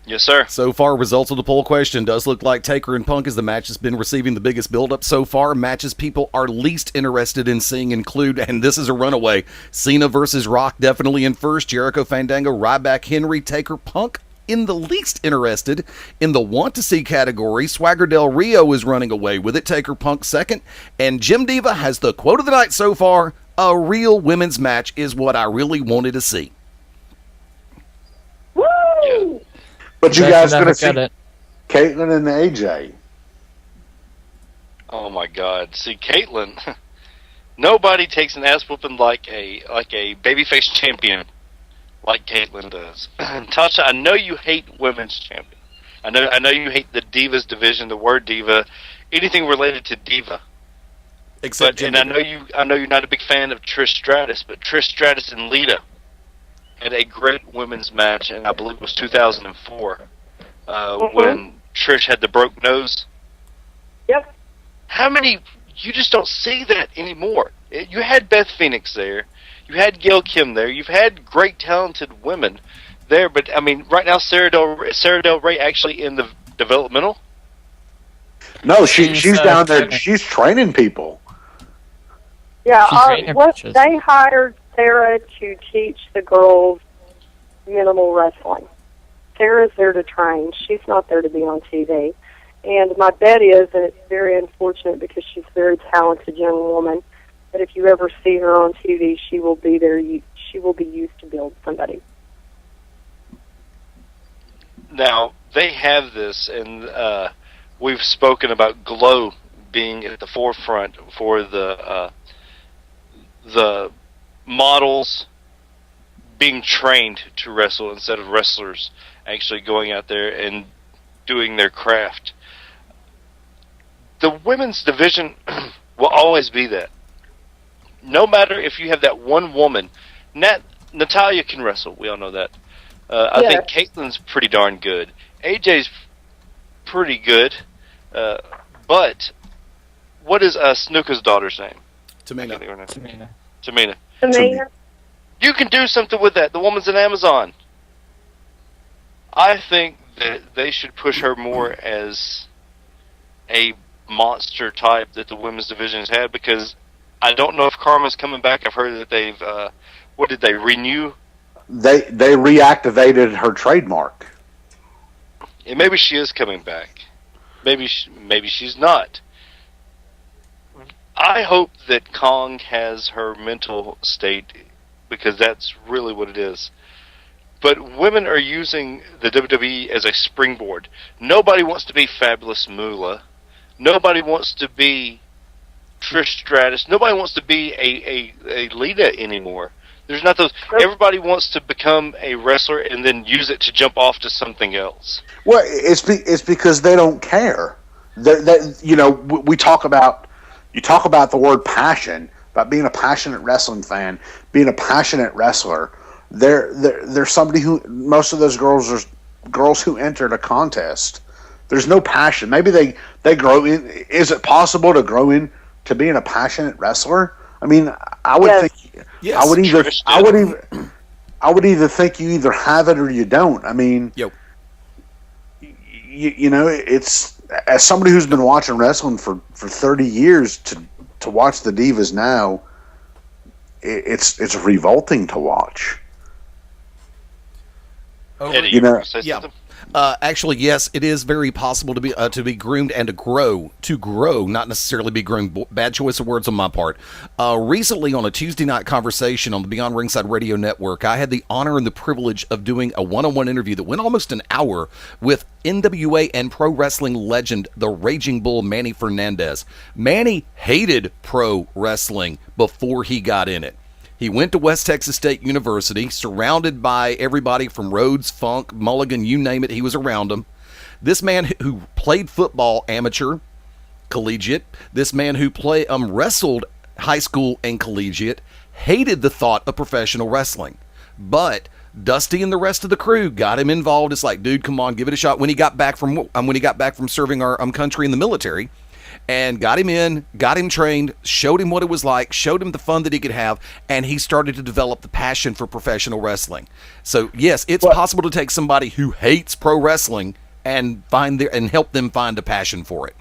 Yes, sir. So far, results of the poll question does look like Taker and Punk is the match that's been receiving the biggest build-up so far. Matches people are least interested in seeing include, and this is a runaway, Cena versus Rock definitely in first, Jericho, Fandango, Ryback, Henry, Taker, Punk in the least interested. In the want-to-see category, Swagger Del Rio is running away with it, Taker, Punk second, and Jim Diva has the quote of the night so far, a real women's match is what I really wanted to see. Woo! But you guys going to see Caitlyn and AJ. Oh my God! See, Caitlyn. Nobody takes an ass whooping like a babyface champion, like Caitlyn does. Tasha, I know you hate women's champion. I know you hate the Divas division, the word diva, anything related to diva. Except, I know you're not a big fan of Trish Stratus, but Trish Stratus and Lita had a great women's match, and I believe it was 2004, when Trish had the broke nose. Yep. How many? You just don't see that anymore. You had Beth Phoenix there, you had Gail Kim there, you've had great talented women there, but I mean, right now Sarah Del Rey actually in the developmental. No, she's down there. She's training people. Yeah, they hired Sarah to teach the girls minimal wrestling. Sarah's there to train. She's not there to be on TV. And my bet is, and it's very unfortunate because she's a very talented young woman, that if you ever see her on TV, she will be there. She will be used to build somebody. Now, they have this, and we've spoken about Glow being at the forefront for the models being trained to wrestle instead of wrestlers actually going out there and doing their craft. The women's division will always be that. No matter if you have that one woman. Natalya can wrestle. We all know that. I think Caitlin's pretty darn good. AJ's pretty good. But what is Snuka's daughter's name? Tamina. You can do something with that. The woman's an Amazon. I think that they should push her more as a monster type that the women's division has had, because I don't know if Karma's coming back. I've heard that they've what did they renew? They reactivated her trademark. And maybe she is coming back. Maybe she's not. I hope that Kong has her mental state, because that's really what it is. But women are using the WWE as a springboard. Nobody wants to be Fabulous Moolah. Nobody wants to be Trish Stratus. Nobody wants to be a Lita anymore. There's not those. Everybody wants to become a wrestler and then use it to jump off to something else. Well, it's because they don't care. We talk about the word passion, about being a passionate wrestling fan, being a passionate wrestler. There's somebody who, most of those girls are girls who entered a contest. There's no passion. Maybe they grow in. Is it possible to grow in to being a passionate wrestler? I mean, I would think. Yes. I would either think you either have it or you don't. I mean, you know, it's, as somebody who's been watching wrestling for 30 years to watch the Divas now, it's revolting to watch. Eddie, you know, say something? Actually, yes, it is very possible to be groomed and to grow, not necessarily be groomed. Bad choice of words on my part. Recently, on a Tuesday night conversation on the Beyond Ringside Radio Network, I had the honor and the privilege of doing a one-on-one interview that went almost an hour with NWA and pro wrestling legend, the Raging Bull, Manny Fernandez. Manny hated pro wrestling before he got in it. He went to West Texas State University, surrounded by everybody from Rhodes, Funk, Mulligan, you name it, he was around them. This man who played football amateur, collegiate, this man who wrestled high school and collegiate, hated the thought of professional wrestling. But Dusty and the rest of the crew got him involved. It's like, dude, come on, give it a shot. When he got back from serving our country in the military, and got him in, got him trained, showed him what it was like, showed him the fun that he could have, and he started to develop the passion for professional wrestling. So, yes, it's possible to take somebody who hates pro wrestling and help them find a passion for it.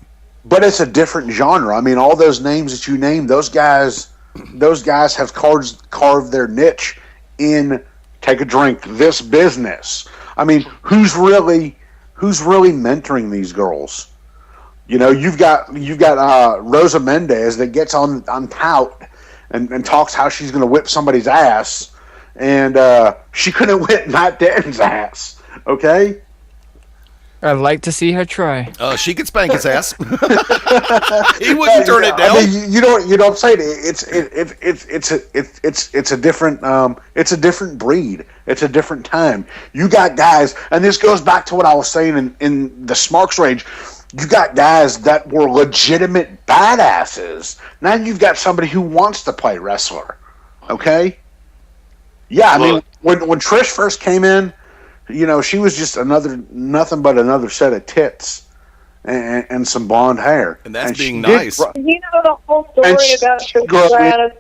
But it's a different genre. I mean, all those names that you named, those guys have carved their niche in, take a drink, this business. I mean, who's really mentoring these girls? You know, you've got Rosa Mendez that gets on tout and talks how she's going to whip somebody's ass, and she couldn't whip Matt Denton's ass. Okay, I'd like to see her try. She could spank his ass. He wouldn't turn it down. I mean, you don't say it. It's a different breed. It's a different time. You got guys, and this goes back to what I was saying in the SmarkRage. You got guys that were legitimate badasses. Now you've got somebody who wants to play wrestler. Okay? Yeah, I mean, when Trish first came in, you know, she was just nothing but another set of tits and some blonde hair. And that's being nice. Do you know the whole story about Trish Stratus?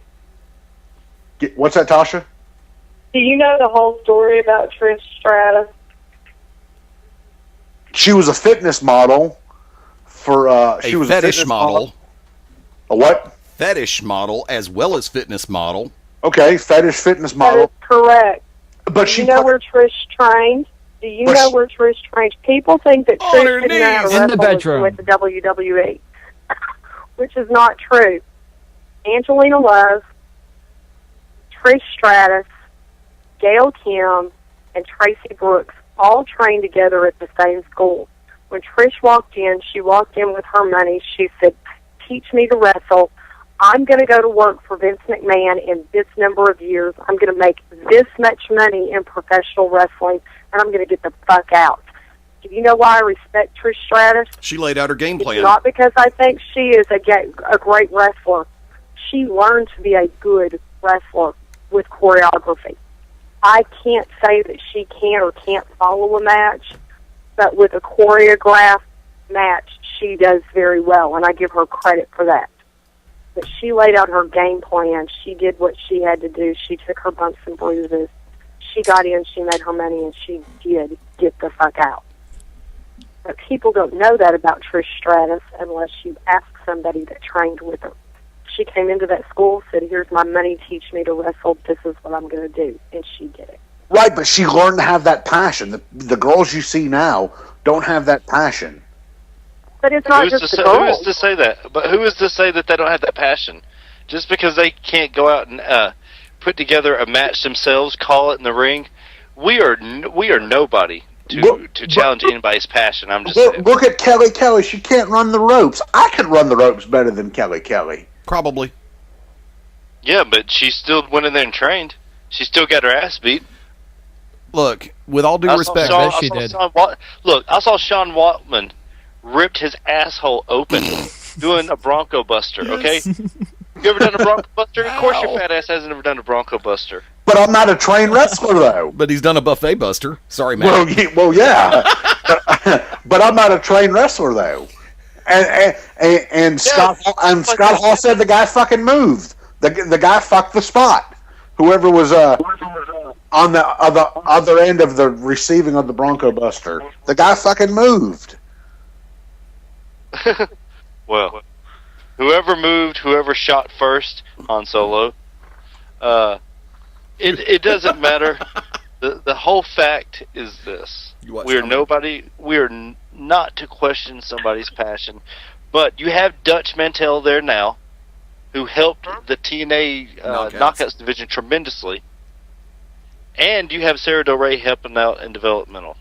What's that, Tasha? Do you know the whole story about Trish Stratus? She was a fitness model. She was a fetish model. A what? Fetish model as well as fitness model. Okay, fitness model. That is correct. But Do you know where Trish trained? Do Do you know where Trish trained? People think that Trish didn't know how to In the wrestle bedroom. with the WWE, which is not true. Angelina Love, Trish Stratus, Gail Kim, and Tracy Brooks all trained together at the same school. When Trish walked in, she walked in with her money. She said, "Teach me to wrestle. I'm going to go to work for Vince McMahon in this number of years. I'm going to make this much money in professional wrestling, and I'm going to get the fuck out." Do you know why I respect Trish Stratus? She laid out her game plan. It's not because I think she is a great wrestler. She learned to be a good wrestler with choreography. I can't say that she can or can't follow a match, but with a choreographed match, she does very well, and I give her credit for that. But she laid out her game plan. She did what she had to do. She took her bumps and bruises. She got in, she made her money, and she did get the fuck out. But people don't know that about Trish Stratus unless you ask somebody that trained with her. She came into that school, said, "Here's my money, teach me to wrestle, this is what I'm going to do," and she did it. Right, but she learned to have that passion. The girls you see now don't have that passion. But it's not just the girls. Who is to say that? But who is to say that they don't have that passion? Just because they can't go out and put together a match themselves, call it in the ring, we are nobody to challenge anybody's passion. I'm just saying. Look at Kelly Kelly. She can't run the ropes. I can run the ropes better than Kelly Kelly. Probably. Yeah, but she still went in there and trained. She still got her ass beat. Look, with all due respect, she did. I saw Sean Waltman ripped his asshole open doing a Bronco Buster, okay? You ever done a Bronco Buster? Of course your fat ass hasn't ever done a Bronco Buster. But I'm not a trained wrestler, though. But he's done a buffet buster. Sorry, man. Well, yeah. But I'm not a trained wrestler, though. And Scott Hall said the guy fucking moved. The guy fucked the spot. Whoever was on the other end of the receiving of the Bronco Buster, the guy fucking moved. Well, whoever moved, whoever shot first, Han Solo. It doesn't matter. The whole fact is this: we are nobody. We are not to question somebody's passion, but you have Dutch Mantell there now, who helped the TNA Knockouts division tremendously, and you have Sarah Del Rey helping out in developmental.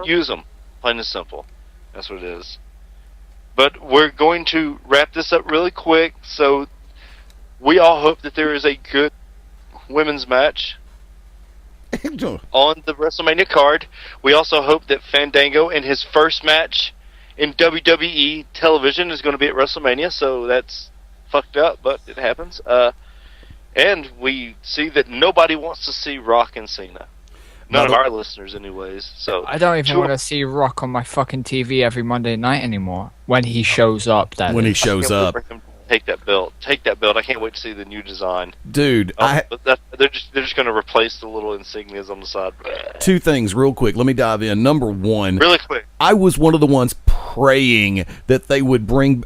Use them, plain and simple. That's what it is. But we're going to wrap this up really quick, so we all hope that there is a good women's match on the WrestleMania card. We also hope that Fandango in his first match in WWE television is going to be at WrestleMania, so that's fucked up, but it happens. And we see that nobody wants to see Rock and Cena. None of our listeners, anyways. So I don't even want to see Rock on my fucking TV every Monday night anymore. When he shows up, then. When he shows up. Take that belt. Take that belt. I can't wait to see the new design. Dude, but they're just going to replace the little insignias on the side. Two things real quick. Let me dive in. Number one, really quick. I was one of the ones praying that they would bring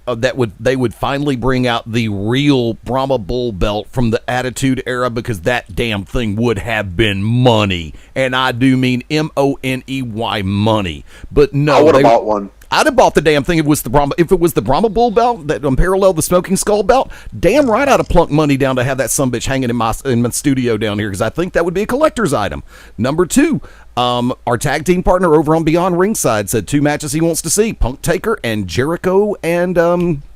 they would finally bring out the real Brahma Bull belt from the Attitude Era, because that damn thing would have been money, and I do mean money money. But no, I would have bought one. I'd have bought the damn thing if it was the Brahma Bull belt that unparalleled the Smoking Skull belt. Damn right, I'd have plunked money down to have that sumbitch hanging in my studio down here, because I think that would be a collector's item. Number two, our tag team partner over on Beyond Ringside said 2 matches he wants to see: Punk Taker and Jericho and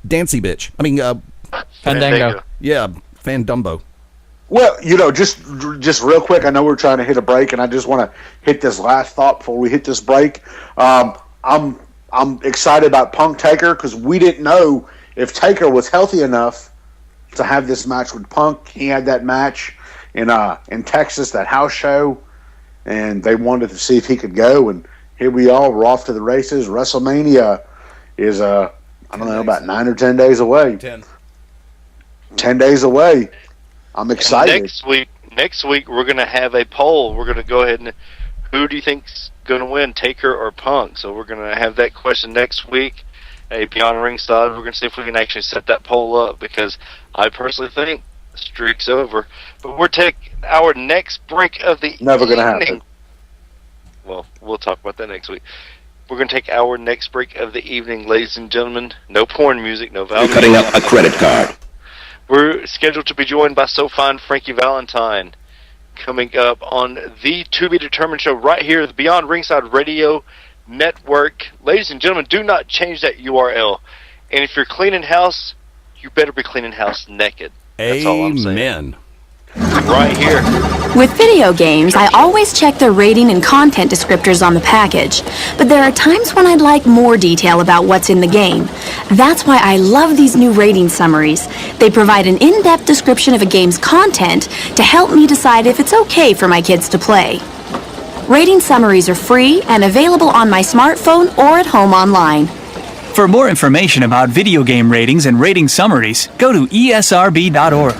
Dancy Bitch. I mean, Fandango. Yeah, Fandumbo. Well, just real quick, I know we're trying to hit a break, and I just want to hit this last thought before we hit this break. I'm excited about Punk Taker, because we didn't know if Taker was healthy enough to have this match with Punk. He had that match in Texas, that house show, and they wanted to see if he could go. And here we are. We're off to the races. WrestleMania is I don't know, about 9 or 10 days away. 10 days away. I'm excited. Next week we're going to have a poll. We're going to go ahead and who do you think's going to win, Taker or Punk? So we're going to have that question next week. Hey, Beyond Ringside, we're going to see if we can actually set that poll up, because I personally think the streak's over. But we're taking our next break of the Never going to evening. happen. Well, we'll talk about that next week. We're going to take our next break of the evening, ladies and gentlemen. No porn music, no Valentine. You're cutting up a credit card. We're scheduled to be joined by so fine Frankie Valentine coming up on the To Be Determined show right here, the Beyond Ringside Radio Network. Ladies and gentlemen, do not change that URL. And if you're cleaning house, you better be cleaning house naked. That's all I'm saying. Amen. Right here. With video games, I always check the rating and content descriptors on the package, but there are times when I'd like more detail about what's in the game. That's why I love these new rating summaries. They provide an in-depth description of a game's content to help me decide if it's okay for my kids to play. Rating summaries are free and available on my smartphone or at home online. For more information about video game ratings and rating summaries, go to esrb.org.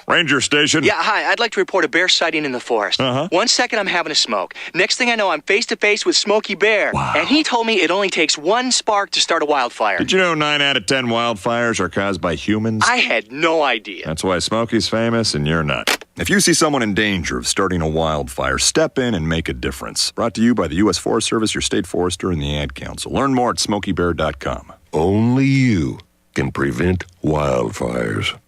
Ranger Station. Yeah, hi. I'd like to report a bear sighting in the forest. 1 second, I'm having a smoke. Next thing I know, I'm face to face with Smokey Bear. Wow. And he told me it only takes one spark to start a wildfire. Did you know 9 out of 10 wildfires are caused by humans? I had no idea. That's why Smokey's famous and you're not. If you see someone in danger of starting a wildfire, step in and make a difference. Brought to you by the U.S. Forest Service, your state forester, and the Ad Council. Learn more at SmokeyBear.com. Only you can prevent wildfires.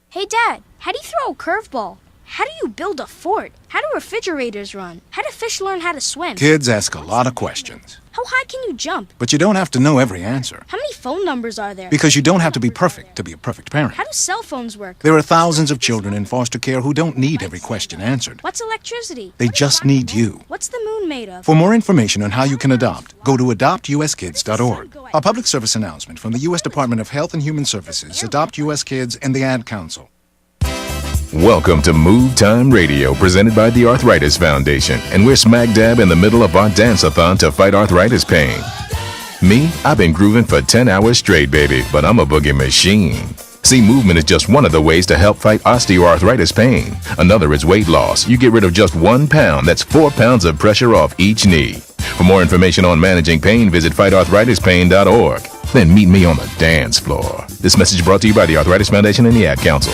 Hey, Dad, how do you throw a curveball? How do you build a fort? How do refrigerators run? How do fish learn how to swim? Kids ask a lot of questions, How high can you jump? but you don't have to know every answer. How many phone numbers are there? Because you don't have to be perfect to be a perfect parent. How do cell phones work? There are thousands of children in foster care who don't need every question answered. What's electricity? They just need you. What's the moon made of? For more information on how you can adopt, go to adoptuskids.org. A public service announcement from the U.S. Department of Health and Human Services, Adopt U.S. Kids, and the Ad Council. Welcome to Move Time Radio, presented by the Arthritis Foundation, and we're smack dab in the middle of our dance-a-thon to fight arthritis pain. Me, I've been grooving for 10 hours straight, baby, but I'm a boogie machine. See, movement is just one of the ways to help fight osteoarthritis pain. Another is weight loss. You get rid of just 1 pound. That's 4 pounds of pressure off each knee. For more information on managing pain, visit fightarthritispain.org. Then meet me on the dance floor. This message brought to you by the Arthritis Foundation and the Ad Council.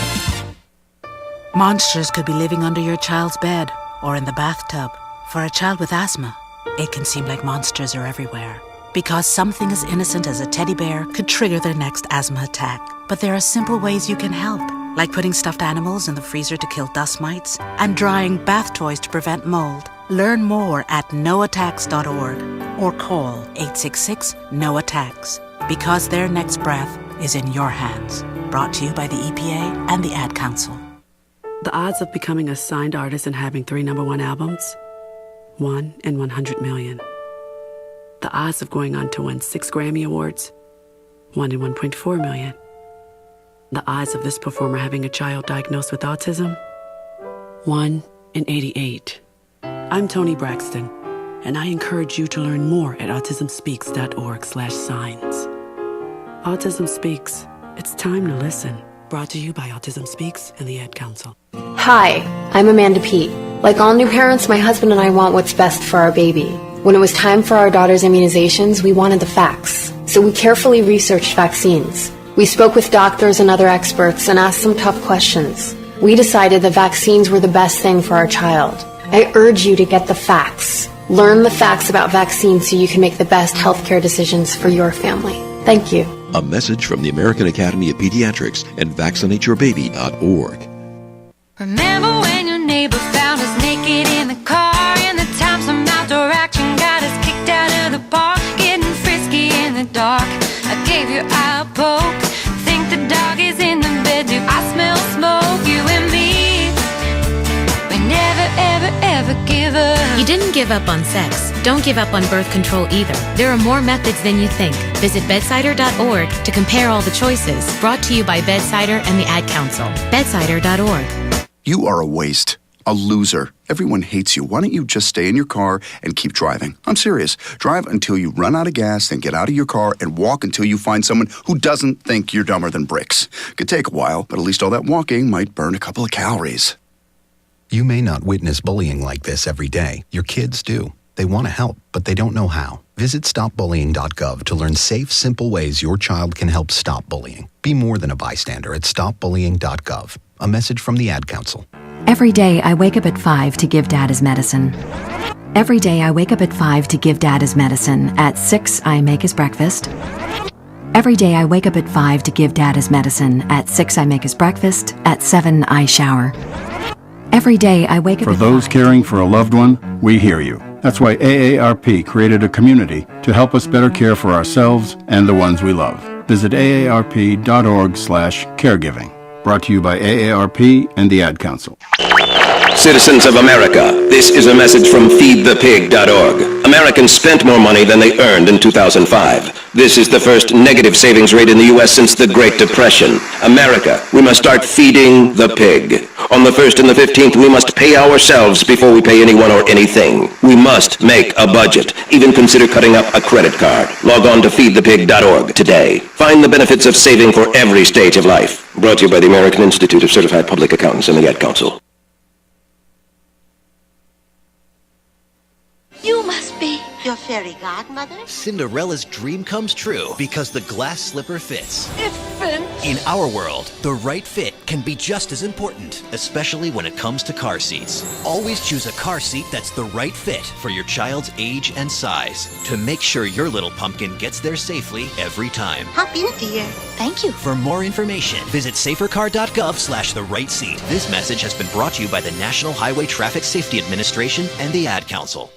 Monsters could be living under your child's bed or in the bathtub. For a child with asthma, it can seem like monsters are everywhere. Because something as innocent as a teddy bear could trigger their next asthma attack. But there are simple ways you can help, like putting stuffed animals in the freezer to kill dust mites and drying bath toys to prevent mold. Learn more at noattacks.org or call 866-NO-ATTACKS, because their next breath is in your hands. Brought to you by the EPA and the Ad Council. The odds of becoming a signed artist and having 3 #1 albums? 1 in 100 million. The odds of going on to win 6 Grammy Awards? 1 in 1.4 million. The odds of this performer having a child diagnosed with autism? 1 in 88. I'm Toni Braxton, and I encourage you to learn more at autismspeaks.org/signs. Autism Speaks. It's time to listen. Brought to you by Autism Speaks and the Ad Council. Hi, I'm Amanda Pete. Like all new parents, my husband and I want what's best for our baby. When it was time for our daughter's immunizations, we wanted the facts. So we carefully researched vaccines. We spoke with doctors and other experts and asked some tough questions. We decided that vaccines were the best thing for our child. I urge you to get the facts. Learn the facts about vaccines so you can make the best healthcare decisions for your family. Thank you. A message from the American Academy of Pediatrics and vaccinateyourbaby.org. Remember when your neighbor found us naked in the car, and the time some outdoor action got us kicked out of the park, getting frisky in the dark. I gave your eye a poke. Think the dog is in the bed. Do I smell smoke? You and me, we never, ever, ever give up. You didn't give up on sex. Don't give up on birth control either. There are more methods than you think. Visit bedsider.org to compare all the choices. Brought to you by Bedsider and the Ad Council. Bedsider.org. You are a waste. A loser. Everyone hates you. Why don't you just stay in your car and keep driving? I'm serious. Drive until you run out of gas, then get out of your car and walk until you find someone who doesn't think you're dumber than bricks. Could take a while, but at least all that walking might burn a couple of calories. You may not witness bullying like this every day. Your kids do. They want to help, but they don't know how. Visit stopbullying.gov to learn safe, simple ways your child can help stop bullying. Be more than a bystander at stopbullying.gov. A message from the Ad Council. Every day I wake up at 5 to give Dad his medicine. Every day I wake up at 5 to give Dad his medicine. At 6 I make his breakfast. Every day I wake up at 5 to give Dad his medicine. At 6 I make his breakfast. At 7 I shower. Every day I wake up For at those 5. caring for a loved one, we hear you. That's why AARP created a community to help us better care for ourselves and the ones we love. Visit aarp.org/caregiving. Brought to you by AARP and the Ad Council. Citizens of America, this is a message from feedthepig.org. Americans spent more money than they earned in 2005. This is the first negative savings rate in the U.S. since the Great Depression. America, we must start feeding the pig. On the 1st and the 15th, we must pay ourselves before we pay anyone or anything. We must make a budget. Even consider cutting up a credit card. Log on to feedthepig.org today. Find the benefits of saving for every stage of life. Brought to you by the American Institute of Certified Public Accountants and the Ad Council. You must be your fairy godmother? Cinderella's dream comes true because the glass slipper fits. It fits. In our world, the right fit can be just as important, especially when it comes to car seats. Always choose a car seat that's the right fit for your child's age and size to make sure your little pumpkin gets there safely every time. Hop in, dear. Thank you. For more information, visit safercar.gov/the-right-seat. This message has been brought to you by the National Highway Traffic Safety Administration and the Ad Council.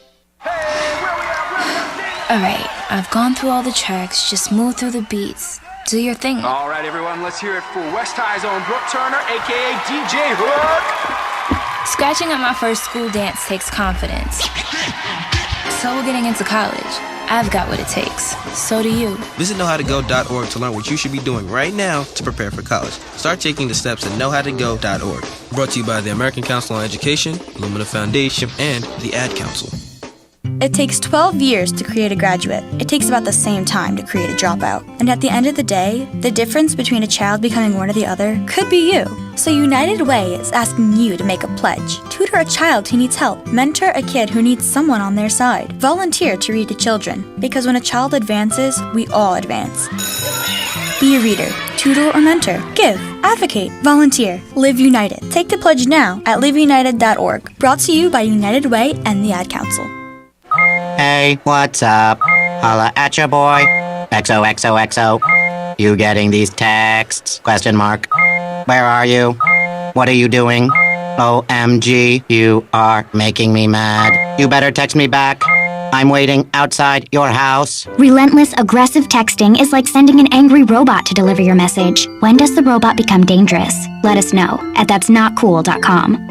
Alright, I've gone through all the tracks, just move through the beats. Do your thing. Alright, everyone, let's hear it for West High's own Brooke Turner, aka DJ Hook. Scratching at my first school dance takes confidence. So getting into college, I've got what it takes. So do you. Visit knowhowtogo.org to learn what you should be doing right now to prepare for college. Start taking the steps at knowhowtogo.org. Brought to you by the American Council on Education, Lumina Foundation, and the Ad Council. It takes 12 years to create a graduate. It takes about the same time to create a dropout. And at the end of the day, the difference between a child becoming one or the other could be you. So United Way is asking you to make a pledge. Tutor a child who needs help. Mentor a kid who needs someone on their side. Volunteer to read to children. Because when a child advances, we all advance. Be a reader, tutor or mentor. Give, advocate, volunteer. Live United. Take the pledge now at liveunited.org. Brought to you by United Way and the Ad Council. Hey, what's up? Holla at ya, boy. XOXOXO. You getting these texts? Question mark. Where are you? What are you doing? OMG, you are making me mad. You better text me back. I'm waiting outside your house. Relentless, aggressive texting is like sending an angry robot to deliver your message. When does the robot become dangerous? Let us know at that'snotcool.com.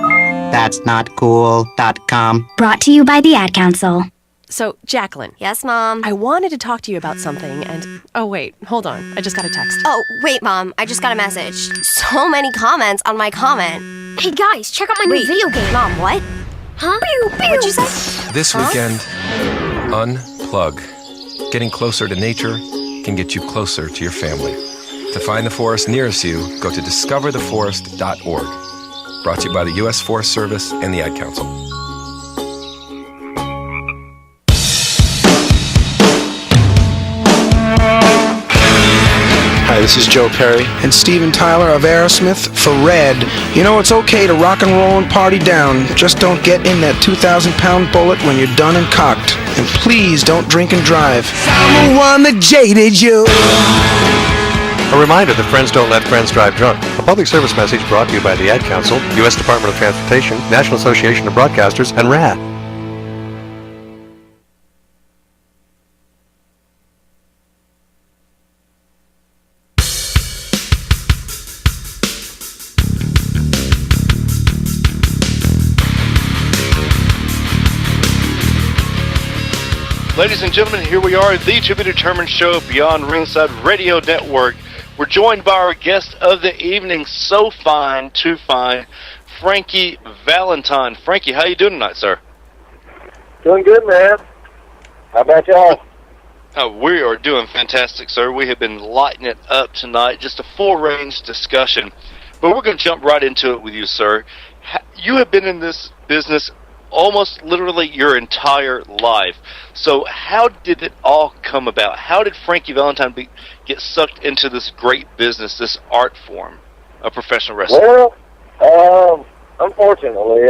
That'snotcool.com. Brought to you by the Ad Council. So, Jacqueline. Yes, Mom? I wanted to talk to you about something, and... Oh, wait. Hold on. I just got a text. Oh, wait, Mom. I just got a message. So many comments on my comment. Hey, guys, check out my new video game. Mom, what? Huh? Pew, pew. What'd you say? This weekend, unplug. Getting closer to nature can get you closer to your family. To find the forest nearest you, go to discovertheforest.org. Brought to you by the U.S. Forest Service and the Ad Council. Hi, this is Joe Perry and Steven Tyler of Aerosmith for Red. You know, it's okay to rock and roll and party down. Just don't get in that 2,000-pound bullet when you're done and cocked. And please don't drink and drive. I'm the one that jaded you. A reminder that friends don't let friends drive drunk. A public service message brought to you by the Ad Council, U.S. Department of Transportation, National Association of Broadcasters, and RAD. Ladies and gentlemen, here we are, the To Be Determined show, Beyond Ringside Radio Network. We're joined by our guest of the evening, so fine, too fine, Frankie Valentine. Frankie, how you doing tonight, sir? Doing good, man. How about y'all? We are doing fantastic, sir. We have been lighting it up tonight, just a full-range discussion. But we're going to jump right into it with you, sir. You have been in this business almost literally your entire life. So how did it all come about? How did Frankie Valentine get sucked into this great business, this art form of professional wrestling? Well, Unfortunately,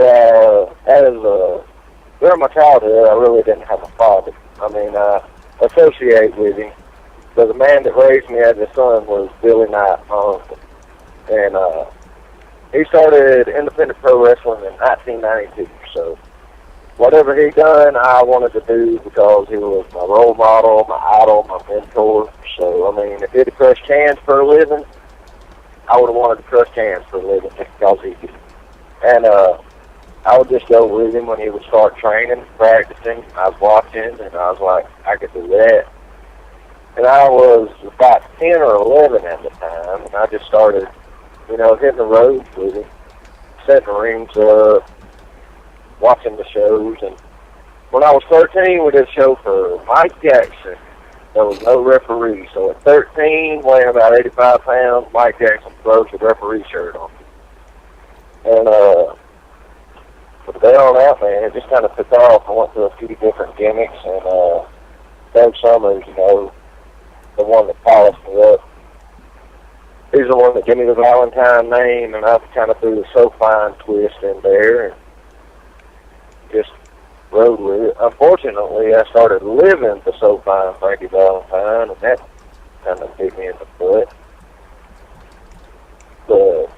during my childhood, I really didn't have a father. I mean, I associate with him. But the man that raised me as a son was Billy Knight, my uncle. And he started independent pro wrestling in 1992. So whatever he done, I wanted to do because he was my role model, my idol, my mentor. So, I mean, if he'd have crushed cans for a living, I would have wanted to crush cans for a living because he did. And I would just go with him when he would start training, practicing. I was watching, and I was like, I could do that. And I was about 10 or 11 at the time, and I just started, hitting the roads with him, setting the rings up, watching the shows. And when I was 13, we did a show for Mike Jackson. There was no referee. So at 13, weighing about 85 pounds, Mike Jackson throws a referee shirt on. And from there on out, man, it just kind of took off. I went through a few different gimmicks, and Doug Summers, the one that polished me up. He's the one that gave me the Valentine name, and I kind of threw the So Fine twist in there and just rode with it. Unfortunately, I started living the So Fine Frankie Valentine, and that kind of hit me in the foot. But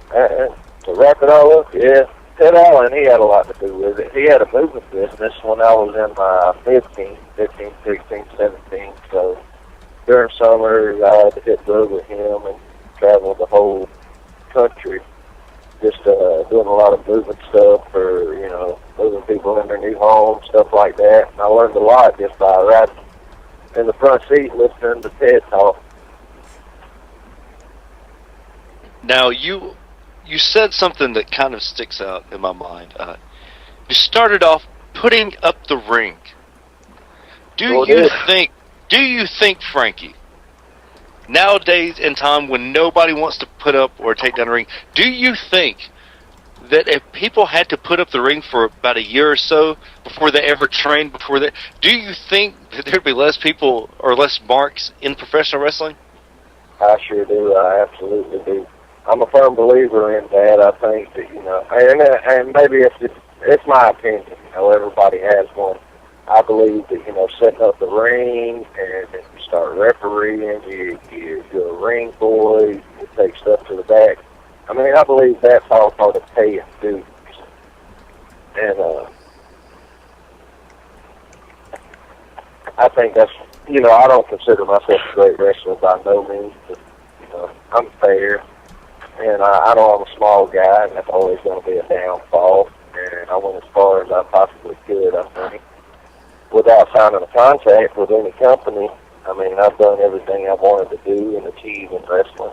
to wrap it all up, yeah, Ted Allen, he had a lot to do with it. He had a movement business when I was in my 15, 16, 17, so during summer, I had to hit road with him and travel the whole country, just doing a lot of movement stuff for, moving people in their new homes, stuff like that. And I learned a lot just by riding in the front seat listening to Ted talk. Now, you said something that kind of sticks out in my mind. You started off putting up the ring. Do you think, Frankie, nowadays in time when nobody wants to put up or take down a ring, do you think that if people had to put up the ring for about a year or so before they ever trained, do you think that there'd be less people or less marks in professional wrestling? I sure do. I absolutely do. I'm a firm believer in that. I think that, and maybe it's my opinion. Everybody has one. I believe that, setting up the ring and then you start refereeing, you're a ring boy, you take stuff to the back. I mean, I believe that's all part of paying dues. And I think that's, I don't consider myself a great wrestler by no means, but, I'm fair. And I know I'm a small guy, and that's always going to be a downfall. And I went as far as I possibly could, I think, without signing a contract with any company. I mean, I've done everything I wanted to do and achieve in wrestling.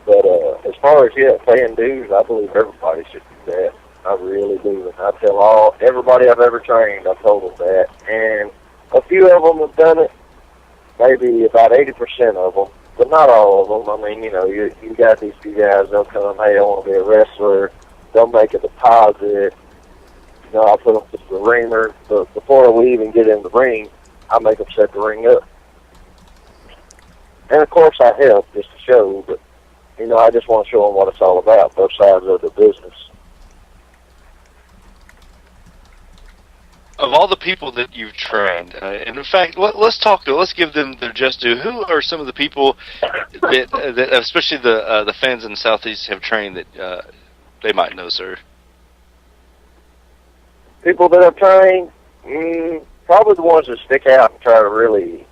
But as far as, paying dues, I believe everybody should do that. I really do. And I tell everybody I've ever trained, I've told them that. And a few of them have done it, maybe about 80% of them, but not all of them. I mean, you got these few guys, they'll come, hey, I want to be a wrestler. They'll make a deposit. I'll put them to the ringer. But before we even get in the ring, I make them set the ring up. And, of course, I help just to show, but, I just want to show them what it's all about, both sides of the business. Of all the people that you've trained, and in fact, let's give them their just due. Who are some of the people that especially the fans in the Southeast, have trained that they might know, sir? People that I've trained, probably the ones that stick out and try to really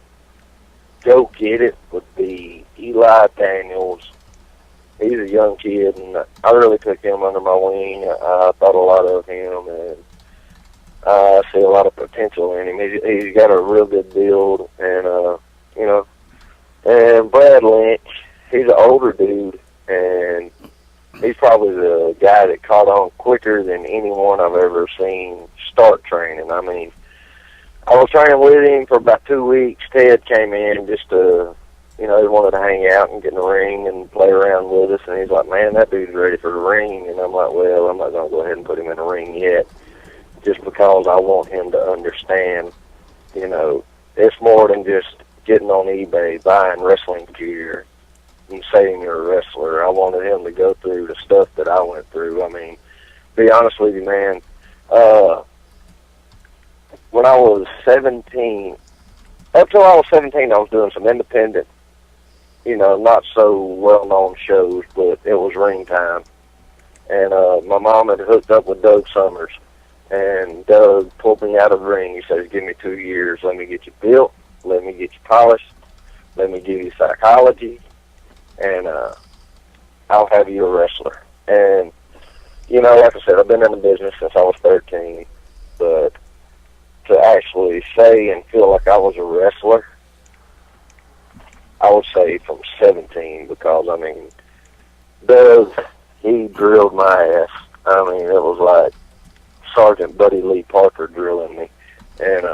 go get it would be Eli Daniels. He's a young kid, and I really took him under my wing. I thought a lot of him, and I see a lot of potential in him. He's got a real good build, and and Brad Lynch, he's an older dude, and he's probably the guy that caught on quicker than anyone I've ever seen start training. I mean, I was training with him for about 2 weeks. Ted came in just to, he wanted to hang out and get in the ring and play around with us, and he's like, man, that dude's ready for the ring. And I'm like, well, I'm not going to go ahead and put him in the ring yet, just because I want him to understand, it's more than just getting on eBay, buying wrestling gear, and saying you're a wrestler. I wanted him to go through the stuff that I went through. I mean, be honest with you, man, when I was 17, up till I was 17, I was doing some independent, not so well-known shows, but it was ring time. And my mom had hooked up with Doug Summers, and Doug pulled me out of the ring. He says, give me 2 years. Let me get you built. Let me get you polished. Let me give you psychology. And I'll have you a wrestler. And, like I said, I've been in the business since I was 13. But to actually say and feel like I was a wrestler, I would say from 17, because, Doug, he drilled my ass. It was like Sergeant Buddy Lee Parker drilling me. And,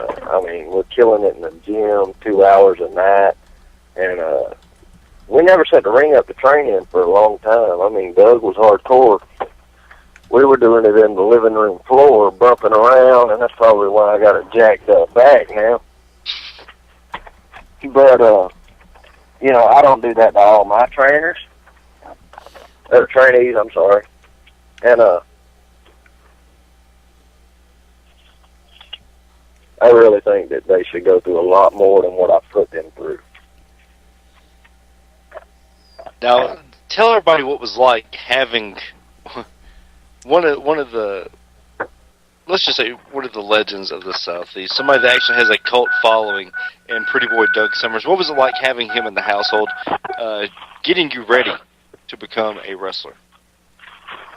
we're killing it in the gym 2 hours a night. And we never set the ring up to training for a long time. Doug was hardcore. We were doing it in the living room floor, bumping around, and that's probably why I got a jacked up back now. But, I don't do that to all my trainers. Or trainees, I'm sorry. And, I really think that they should go through a lot more than what I put them through. Now, tell everybody what it was like having one of the, let's just say, one of the legends of the Southeast, somebody that actually has a cult following, and Pretty Boy Doug Summers. What was it like having him in the household, getting you ready to become a wrestler?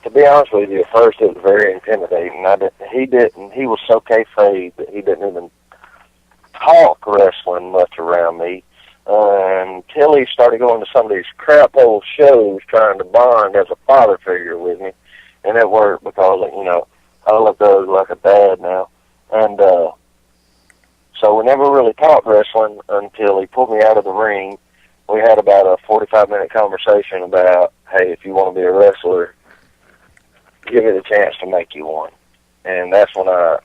To be honest with you, at first it was very intimidating. He was so kayfabe that he didn't even talk wrestling much around me until he started going to some of these crap hole shows trying to bond as a father figure with me. And it worked because, I look Doug like a dad now. And so we never really talked wrestling until he pulled me out of the ring. We had about a 45-minute conversation about, hey, if you want to be a wrestler, give me the chance to make you one. And that's when I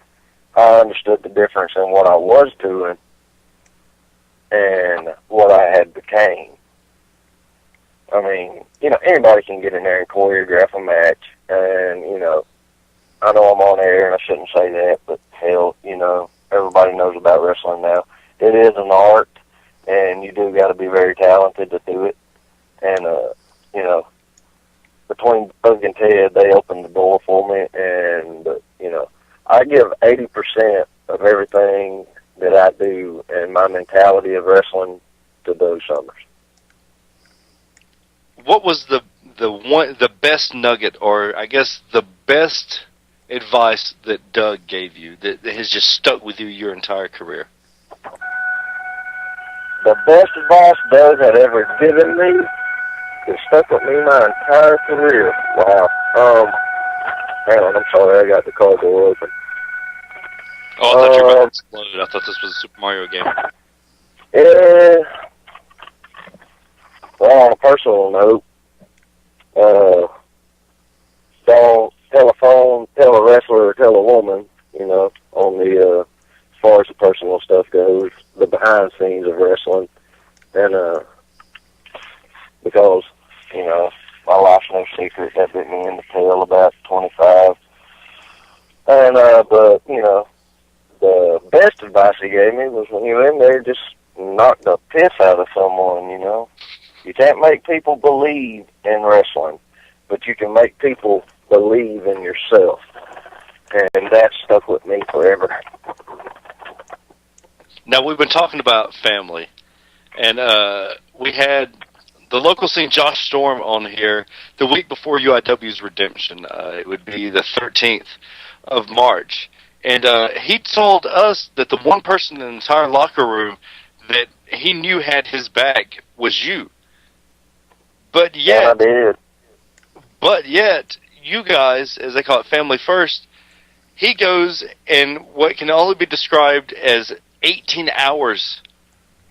understood the difference in what I was doing and what I had became. Anybody can get in there and choreograph a match. And, I know I'm on air and I shouldn't say that, but hell, everybody knows about wrestling now. It is an art, and you do got to be very talented to do it. And, between Doug and Ted, they opened the door for me, and, I give 80% of everything that I do and my mentality of wrestling to Doug Summers. What was the best nugget, or I guess the best advice that Doug gave you that has just stuck with you your entire career? The best advice Doug had ever given me, it stuck with me my entire career. Wow. Hang on, I'm sorry, I got the car door open. Oh, I thought you were about to explode. I thought this was a Super Mario game. Yeah. Well, on a personal note, don't tell a wrestler or tell a woman, on the, as far as the personal stuff goes, the behind scenes of wrestling. And, because, my life's no secret. That bit me in the tail about 25. And, but, the best advice he gave me was when you're in there, just knock the piss out of someone, You can't make people believe in wrestling, but you can make people believe in yourself. And that stuck with me forever. Now, we've been talking about family, and we had the local scene Josh Storm on here the week before UIW's redemption. It would be the 13th of March. And he told us that the one person in the entire locker room that he knew had his back was you. But yet, I did. But yet, you guys, as they call it, Family First, he goes in what can only be described as 18 hours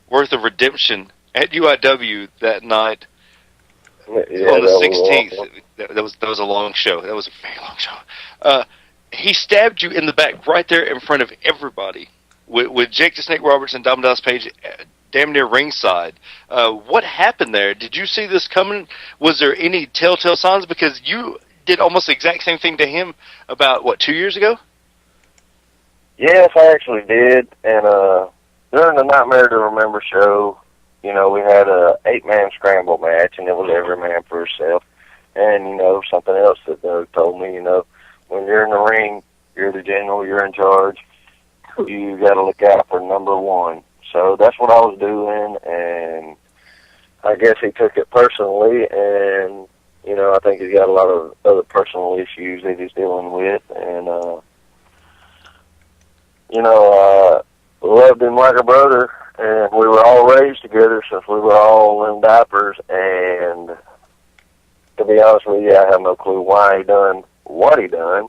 worth of redemption at UIW that night on the 16th. That was a long show. That was a very long show. He stabbed you in the back right there in front of everybody with Jake the Snake Roberts and Dom Dallas Page damn near ringside. What happened there? Did you see this coming? Was there any telltale signs? Because you did almost the exact same thing to him about, 2 years ago? Yes, I actually did. And during the Nightmare to Remember show, we had a 8-man scramble match, and it was every man for himself. And, something else that Doug told me, when you're in the ring, you're the general, you're in charge. You got to look out for number one. So that's what I was doing, and I guess he took it personally, and, I think he's got a lot of other personal issues that he's dealing with, and, loved him like a brother, and we were all raised together since we were all in diapers, and to be honest with you, I have no clue why he done what he done,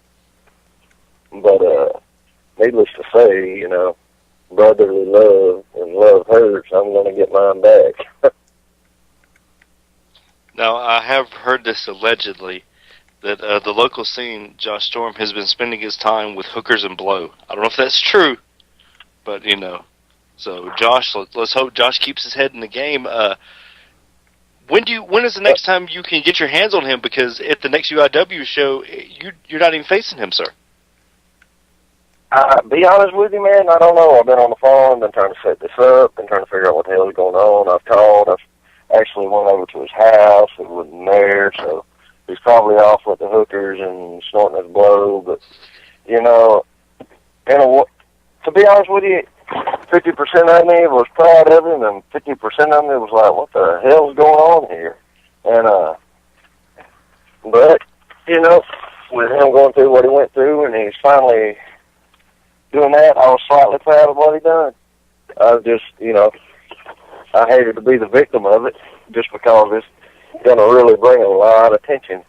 but, needless to say, brotherly love and love hurts. I'm going to get mine back. Now, I have heard this allegedly, that the local scene, Josh Storm, has been spending his time with hookers and blow. I don't know if that's true, but, So, Josh, let's hope Josh keeps his head in the game. When is the next time you can get your hands on him? Because at the next UIW show, you're not even facing him, sir. Be honest with you, man, I don't know. I've been on the phone, been trying to set this up, been trying to figure out what the hell is going on. I've called. I've actually went over to his house. He wasn't there, so he's probably off with the hookers and snorting his blow. But, to be honest with you, 50% of me was proud of him, and 50% of me was like, what the hell's going on here? And, but, with him going through what he went through, and he's finally doing that, I was slightly proud of what he done. I was just, I hated to be the victim of it, just because it's going to really bring a lot of tension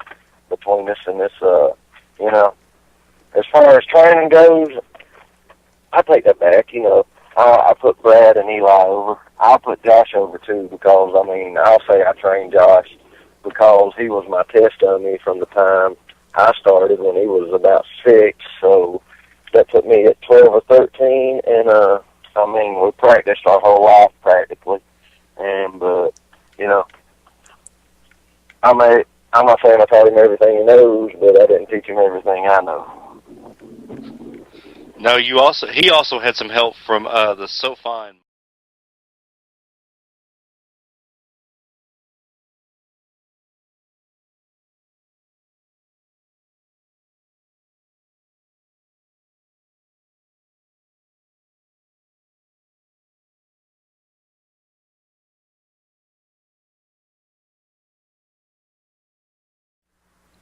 between us and this, as far as training goes, I take that back, I put Brad and Eli over. I'll put Josh over too, because, I'll say I trained Josh because he was my test dummy from the time I started when he was about 6, so that put me at 12 or 13, and, we practiced our whole life practically, but, I'm not saying I taught him everything he knows, but I didn't teach him everything I know. No, he also had some help from the So Fine.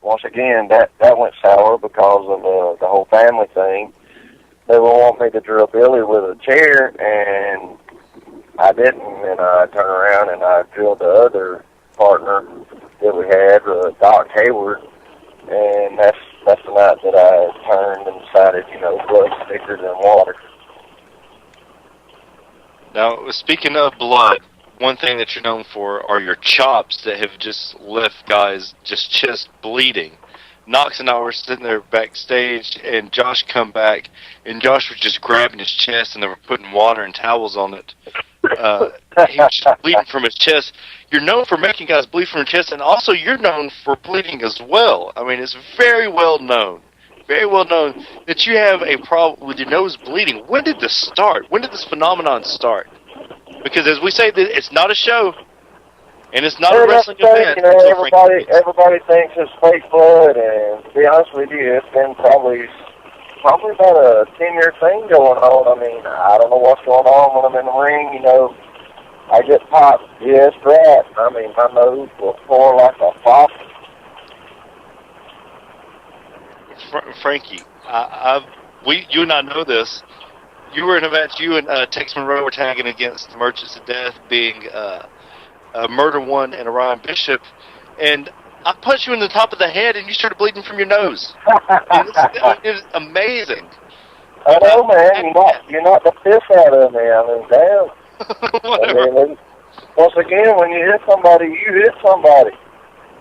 Once again, that went sour because of the whole family thing. They would want me to drill Billy with a chair, and I didn't, and I turned around and I drilled the other partner that we had, Doc Hayward, and that's the night that I turned and decided, blood's thicker than water. Now, speaking of blood, one thing that you're known for are your chops that have just left guys just bleeding. Knox and I were sitting there backstage, and Josh come back, and Josh was just grabbing his chest, and they were putting water and towels on it. He was just bleeding from his chest. You're known for making guys bleed from your chest, and also you're known for bleeding as well. It's very well known that you have a problem with your nose bleeding. When did this start? When did this phenomenon start? Because as we say, it's not a show. And it's not a wrestling event. Everybody thinks it's fake blood, and to be honest with you, it's been probably about a 10-year thing going on. I don't know what's going on when I'm in the ring. I get popped. Yes, right. My nose will pour like a faucet. Frankie, you and I know this. You were in a match. You and Tex Monroe were tagging against the Merchants of Death, being Murder One and Orion Bishop, and I punched you in the top of the head, and you started bleeding from your nose. It was amazing. I know, man. You're not the piss out of me. Damn. Whatever. Once again, when you hit somebody, you hit somebody.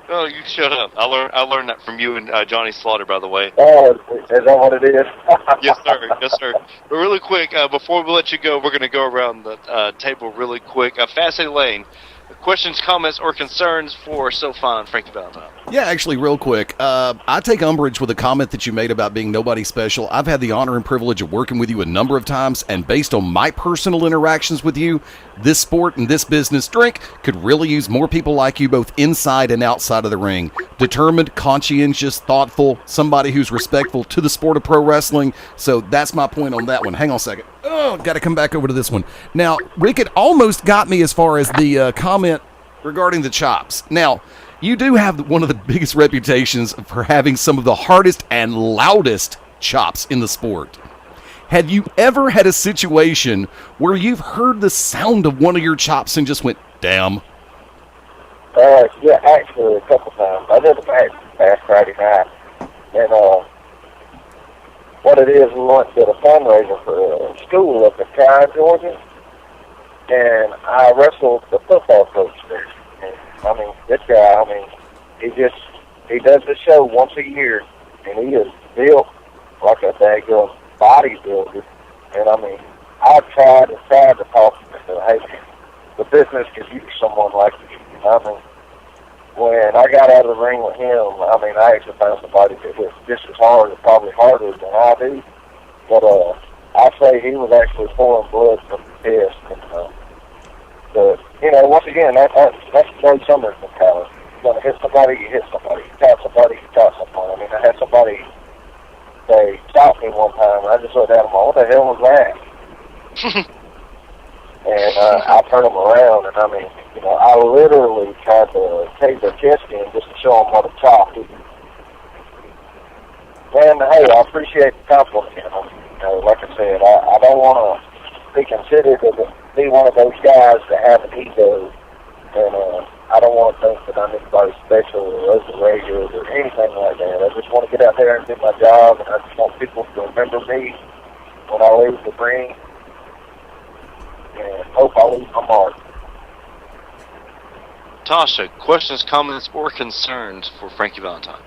Oh, you shut up. I learned that from you and Johnny Slaughter, by the way. Oh, is that what it is? Yes, sir. Yes, sir. But really quick, before we let you go, we're going to go around the table really quick. Fast Eddie Layne, questions, comments, or concerns for So Fine Frankie Valentine? Yeah, actually, real quick, I take umbrage with a comment that you made about being nobody special. I've had the honor and privilege of working with you a number of times, and based on my personal interactions with you, this sport and this business, Drink, could really use more people like you both inside and outside of the ring. Determined, conscientious, thoughtful, somebody who's respectful to the sport of pro wrestling. So that's my point on that one. Hang on a second. Oh, got to come back over to this one. Now, Wicked almost got me as far as the comment regarding the chops. Now, you do have one of the biggest reputations for having some of the hardest and loudest chops in the sport. Have you ever had a situation where you've heard the sound of one of your chops and just went, damn? Yeah, actually, a couple times. I did a match last Friday night, and what it is, we went to the fundraiser for a school up in Cary, Georgia, and I wrestled the football coach there. I mean, this guy, he does the show once a year, and he is built like a daggone bodybuilder. And I tried to talk to him and said, hey, the business could use someone like you. When I got out of the ring with him, I actually found somebody that was just as hard, or probably harder than I do. But I say he was actually pouring blood from the chest. And, but, once again, that's Joe Summers' mentality. You're going to hit somebody, you hit somebody. You tap somebody, you tap somebody. I had somebody, they stopped me one time, and I just looked at them, what the hell was that? And I turned them around, and I literally tried to take their chest in just to show them what a chop is. And, hey, I appreciate the compliment. Like I said, I don't want to be considered to be one of those guys that have an ego, and I don't want to think that I'm anybody special or overrated or anything like that. I just want to get out there and do my job, and I just want people to remember me when I leave the ring, and hope I leave my mark. Tasha, questions, comments, or concerns for Frankie Valentine?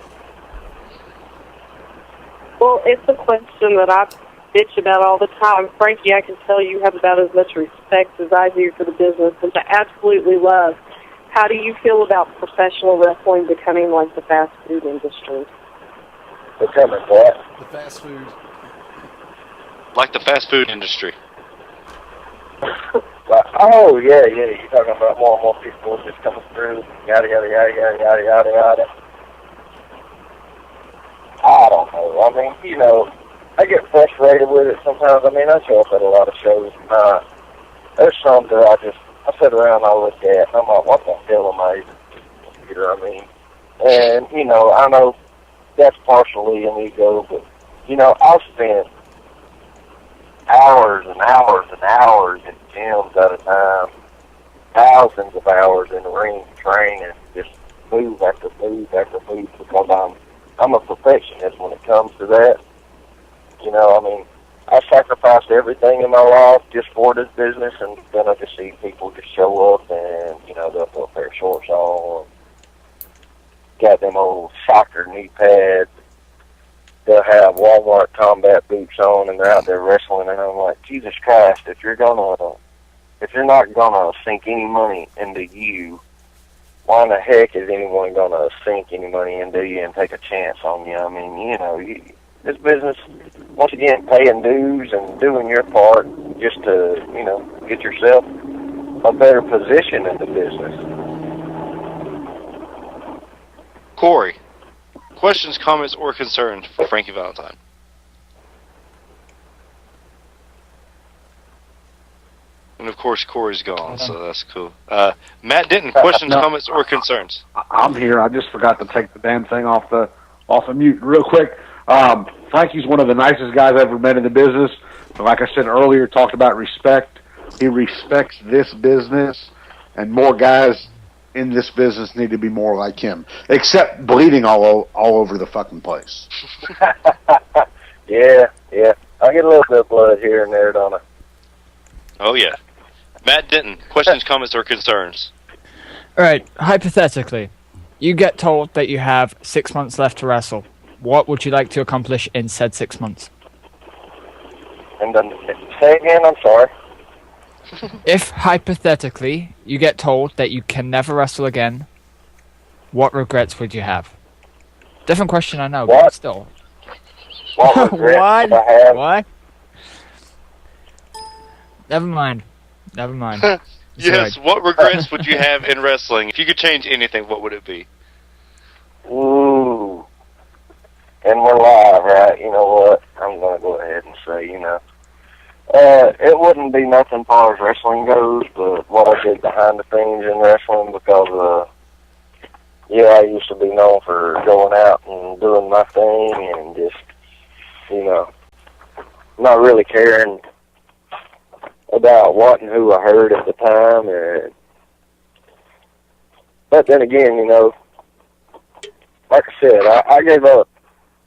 Well, it's a question that I bitch about all the time. Frankie, I can tell you have about as much respect as I do for the business, which I absolutely love. How do you feel about professional wrestling becoming like the fast food industry? Becoming what? The fast food. Like the fast food industry. Oh, yeah, you're talking about more and more people just coming through, yada, yada, yada, yada, yada, yada, yada. I don't know. I get frustrated with it sometimes. I show up at a lot of shows. There's some that I sit around and I look at, and I'm like, what the hell am I even here? And, I know that's partially an ego, but, I'll spend hours and hours and hours in gyms at a time, thousands of hours in the ring training, just move after move after move, because I'm a perfectionist when it comes to that. I sacrificed everything in my life just for this business, and then I just see people just show up and, they'll put a pair of shorts on, got them old soccer knee pads, they'll have Walmart combat boots on, and they're out there wrestling, and I'm like, Jesus Christ, if you're not gonna sink any money into you, why in the heck is anyone gonna sink any money into you and take a chance on you? This business, once again, paying dues and doing your part just to, get yourself a better position in the business. Corey, questions, comments, or concerns for Frankie Valentine? And of course, Corey's gone, so that's cool. Matt Denton, questions, comments, or concerns? I'm here. I just forgot to take the damn thing off the mute real quick. Frankie's one of the nicest guys I've ever met in the business. But like I said earlier, talked about respect. He respects this business, and more guys in this business need to be more like him, except bleeding all over the fucking place. Yeah. I get a little bit of blood here and there, don't I? Oh, yeah. Matt Denton, questions, comments, or concerns? All right, hypothetically, you get told that you have 6 months left to wrestle. What would you like to accomplish in said 6 months? And then, say again, I'm sorry. If, hypothetically, you get told that you can never wrestle again, what regrets would you have? Different question, I know, What? but still. What regrets What? would I have? What? Never mind. It's Yes, alright. what regrets would you have in wrestling? If you could change anything, what would it be? Ooh. And we're live, right? You know what? I'm going to go ahead and say, it wouldn't be nothing as far as wrestling goes, but what I did behind the scenes in wrestling because, I used to be known for going out and doing my thing and just, not really caring about what and who I heard at the time. But then again, like I said, I gave up.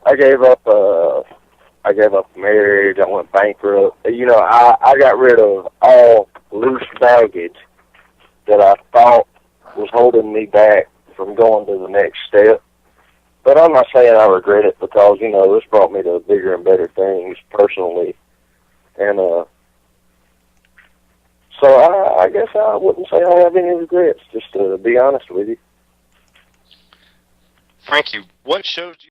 I gave up marriage. I went bankrupt. I got rid of all loose baggage that I thought was holding me back from going to the next step. But I'm not saying I regret it because, this brought me to bigger and better things personally. And so I guess I wouldn't say I have any regrets, just to be honest with you. Frankie, what shows you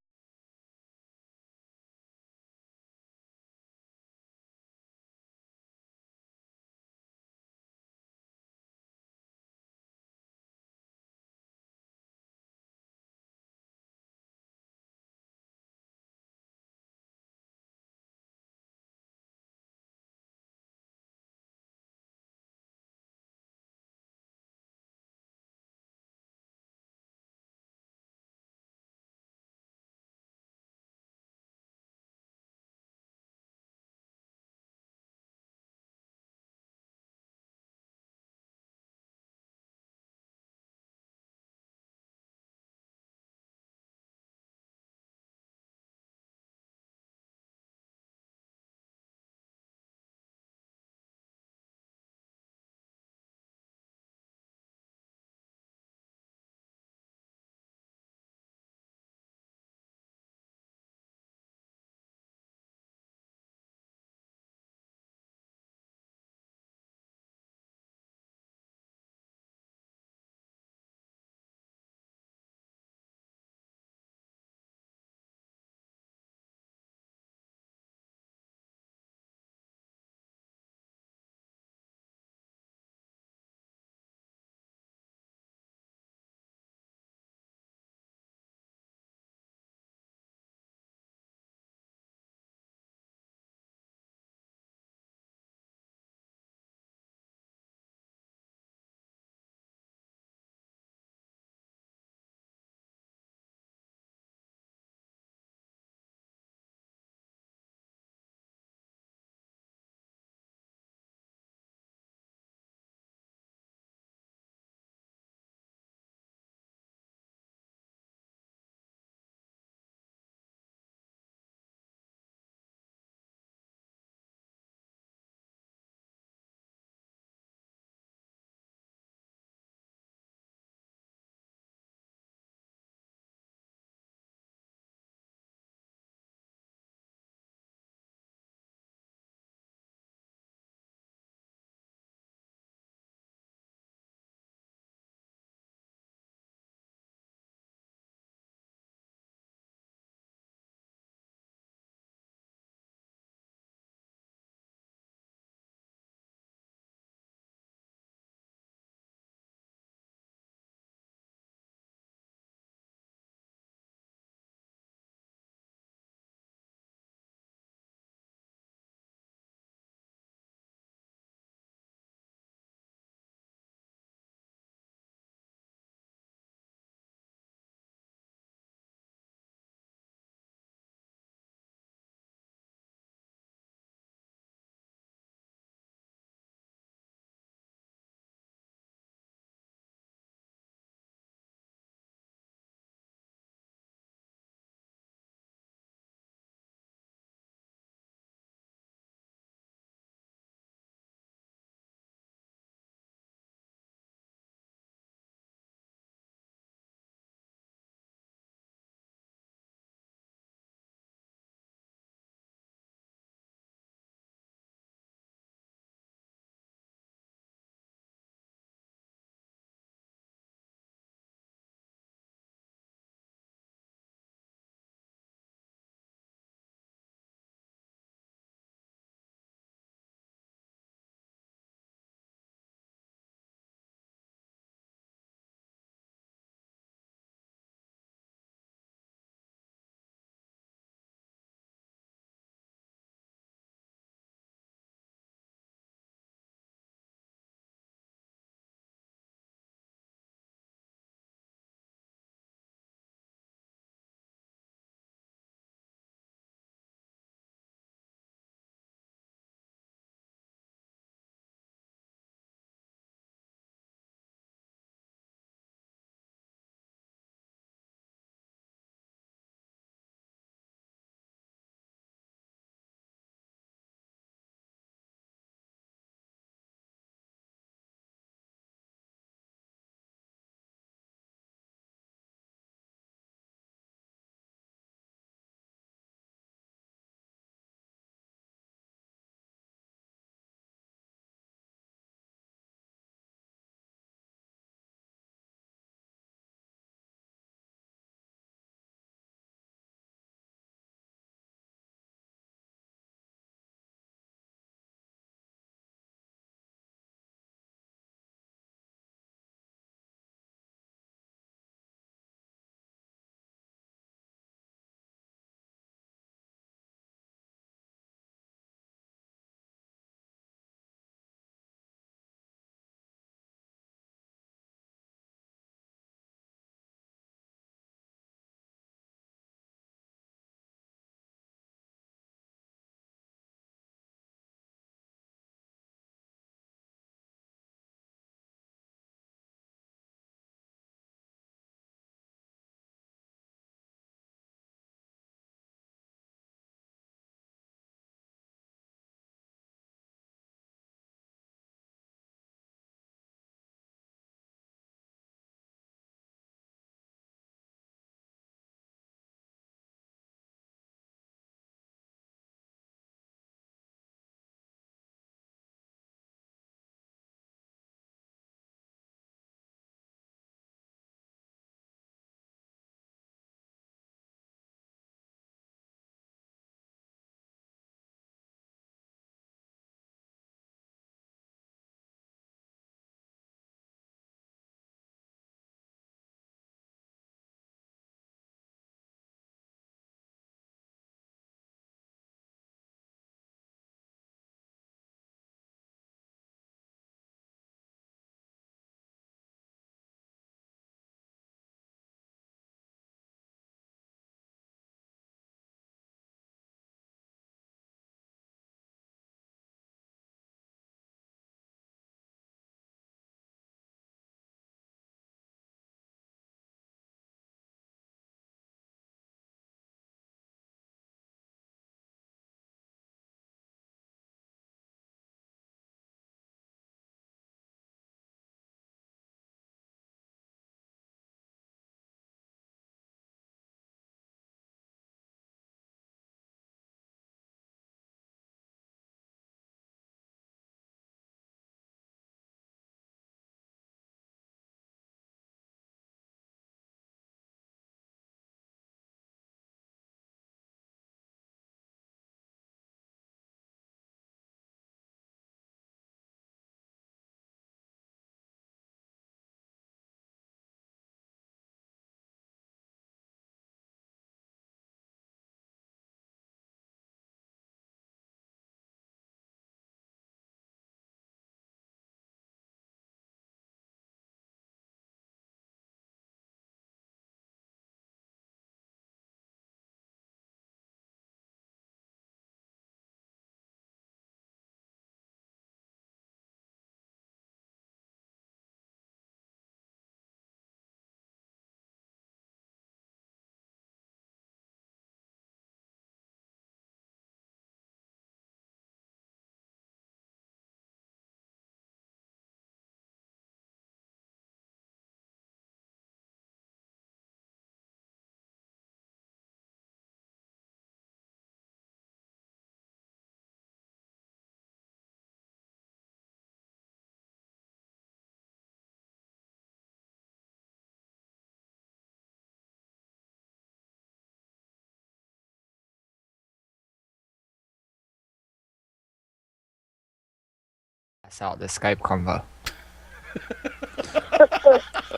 That's out the Skype convo.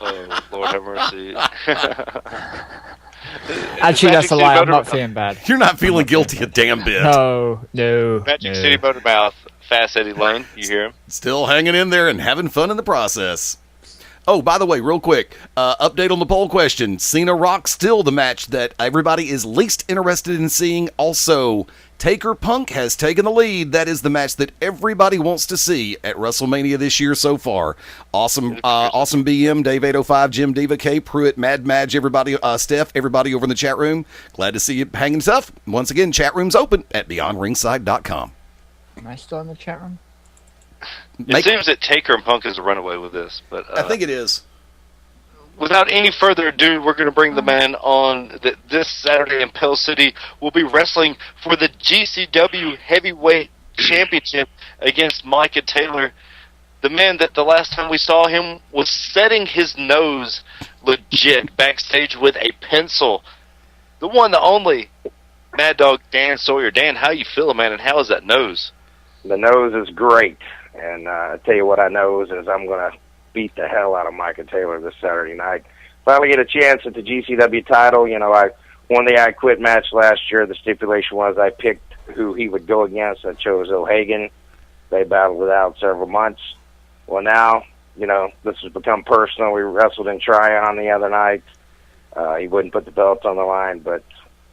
Oh, Lord have mercy. Actually, that's a lie. I'm not feeling bad. You're not feeling guilty a damn bit. No. Magic City Motormouth, Fast Eddie Layne. You hear him? Still hanging in there and having fun in the process. Oh, by the way, real quick, update on the poll question. Cena Rock still the match that everybody is least interested in seeing. Also, Taker Punk has taken the lead. That is the match that everybody wants to see at WrestleMania this year so far. Awesome BM, Dave 805, Jim Diva, K, Pruitt, Mad Madge, everybody, Steph, everybody over in the chat room. Glad to see you hanging tough. Once again, chat room's open at beyondringside.com. Am I still in the chat room? It seems that Taker and Punk is a runaway with this, but I think it is. Without any further ado, we're going to bring the man on this Saturday in Pell City. We'll be wrestling for the GCW Heavyweight Championship against Micah Taylor, the man that the last time we saw him was setting his nose legit backstage with a pencil. The one, the only, Maddog Dan Sawyer. Dan, how you feeling, man, and how is that nose? The nose is great, and I tell you what I know is I'm going to beat the hell out of Micah Taylor this Saturday night. Finally get a chance at the GCW title. You know, I won the I Quit match last year. The stipulation was I picked who he would go against. I chose O'Hagan. They battled it out several months. Well, now, you know, this has become personal. We wrestled in Tryon the other night. He wouldn't put the belt on the line, but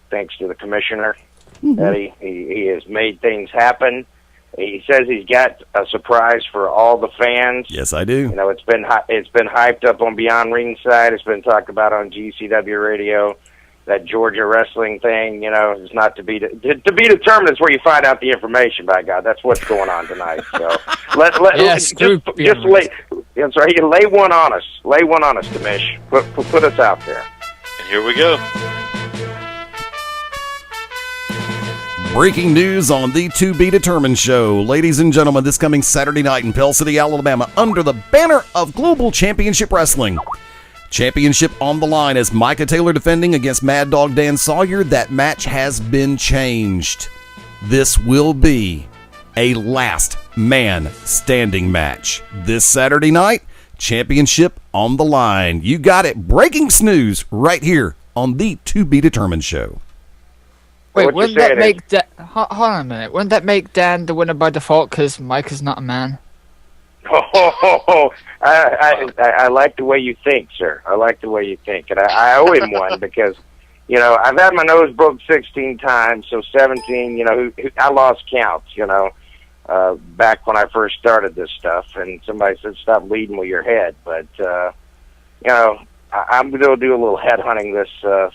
thanks to the commissioner, Eddie, he has made things happen. He says he's got a surprise for all the fans. Yes, I do. You know, it's been hyped up on Beyond Ringside. It's been talked about on GCW Radio. That Georgia wrestling thing, you know, is not to be determined. Is where you find out the information. By God, that's what's going on tonight. So just lay. I'm sorry, lay one on us. Lay one on us, Demish. Put us out there. And here we go. Breaking news on the To Be Determined show. Ladies and gentlemen, this coming Saturday night in Pell City, Alabama, under the banner of Global Championship Wrestling. Championship on the line as Micah Taylor defending against Maddog Dan Sawyer. That match has been changed. This will be a last man standing match. This Saturday night, championship on the line. You got it. Breaking snooze right here on the To Be Determined show. Wait, wouldn't that make Dan... Hold on a minute. Wouldn't that make Dan the winner by default because Mike is not a man? I like the way you think, sir. I like the way you think. And I owe him one because, you know, I've had my nose broke 16 times, so 17, you know, I lost count, you know, back when I first started this stuff. And somebody said, stop leading with your head. But, you know, I'm going to do a little headhunting this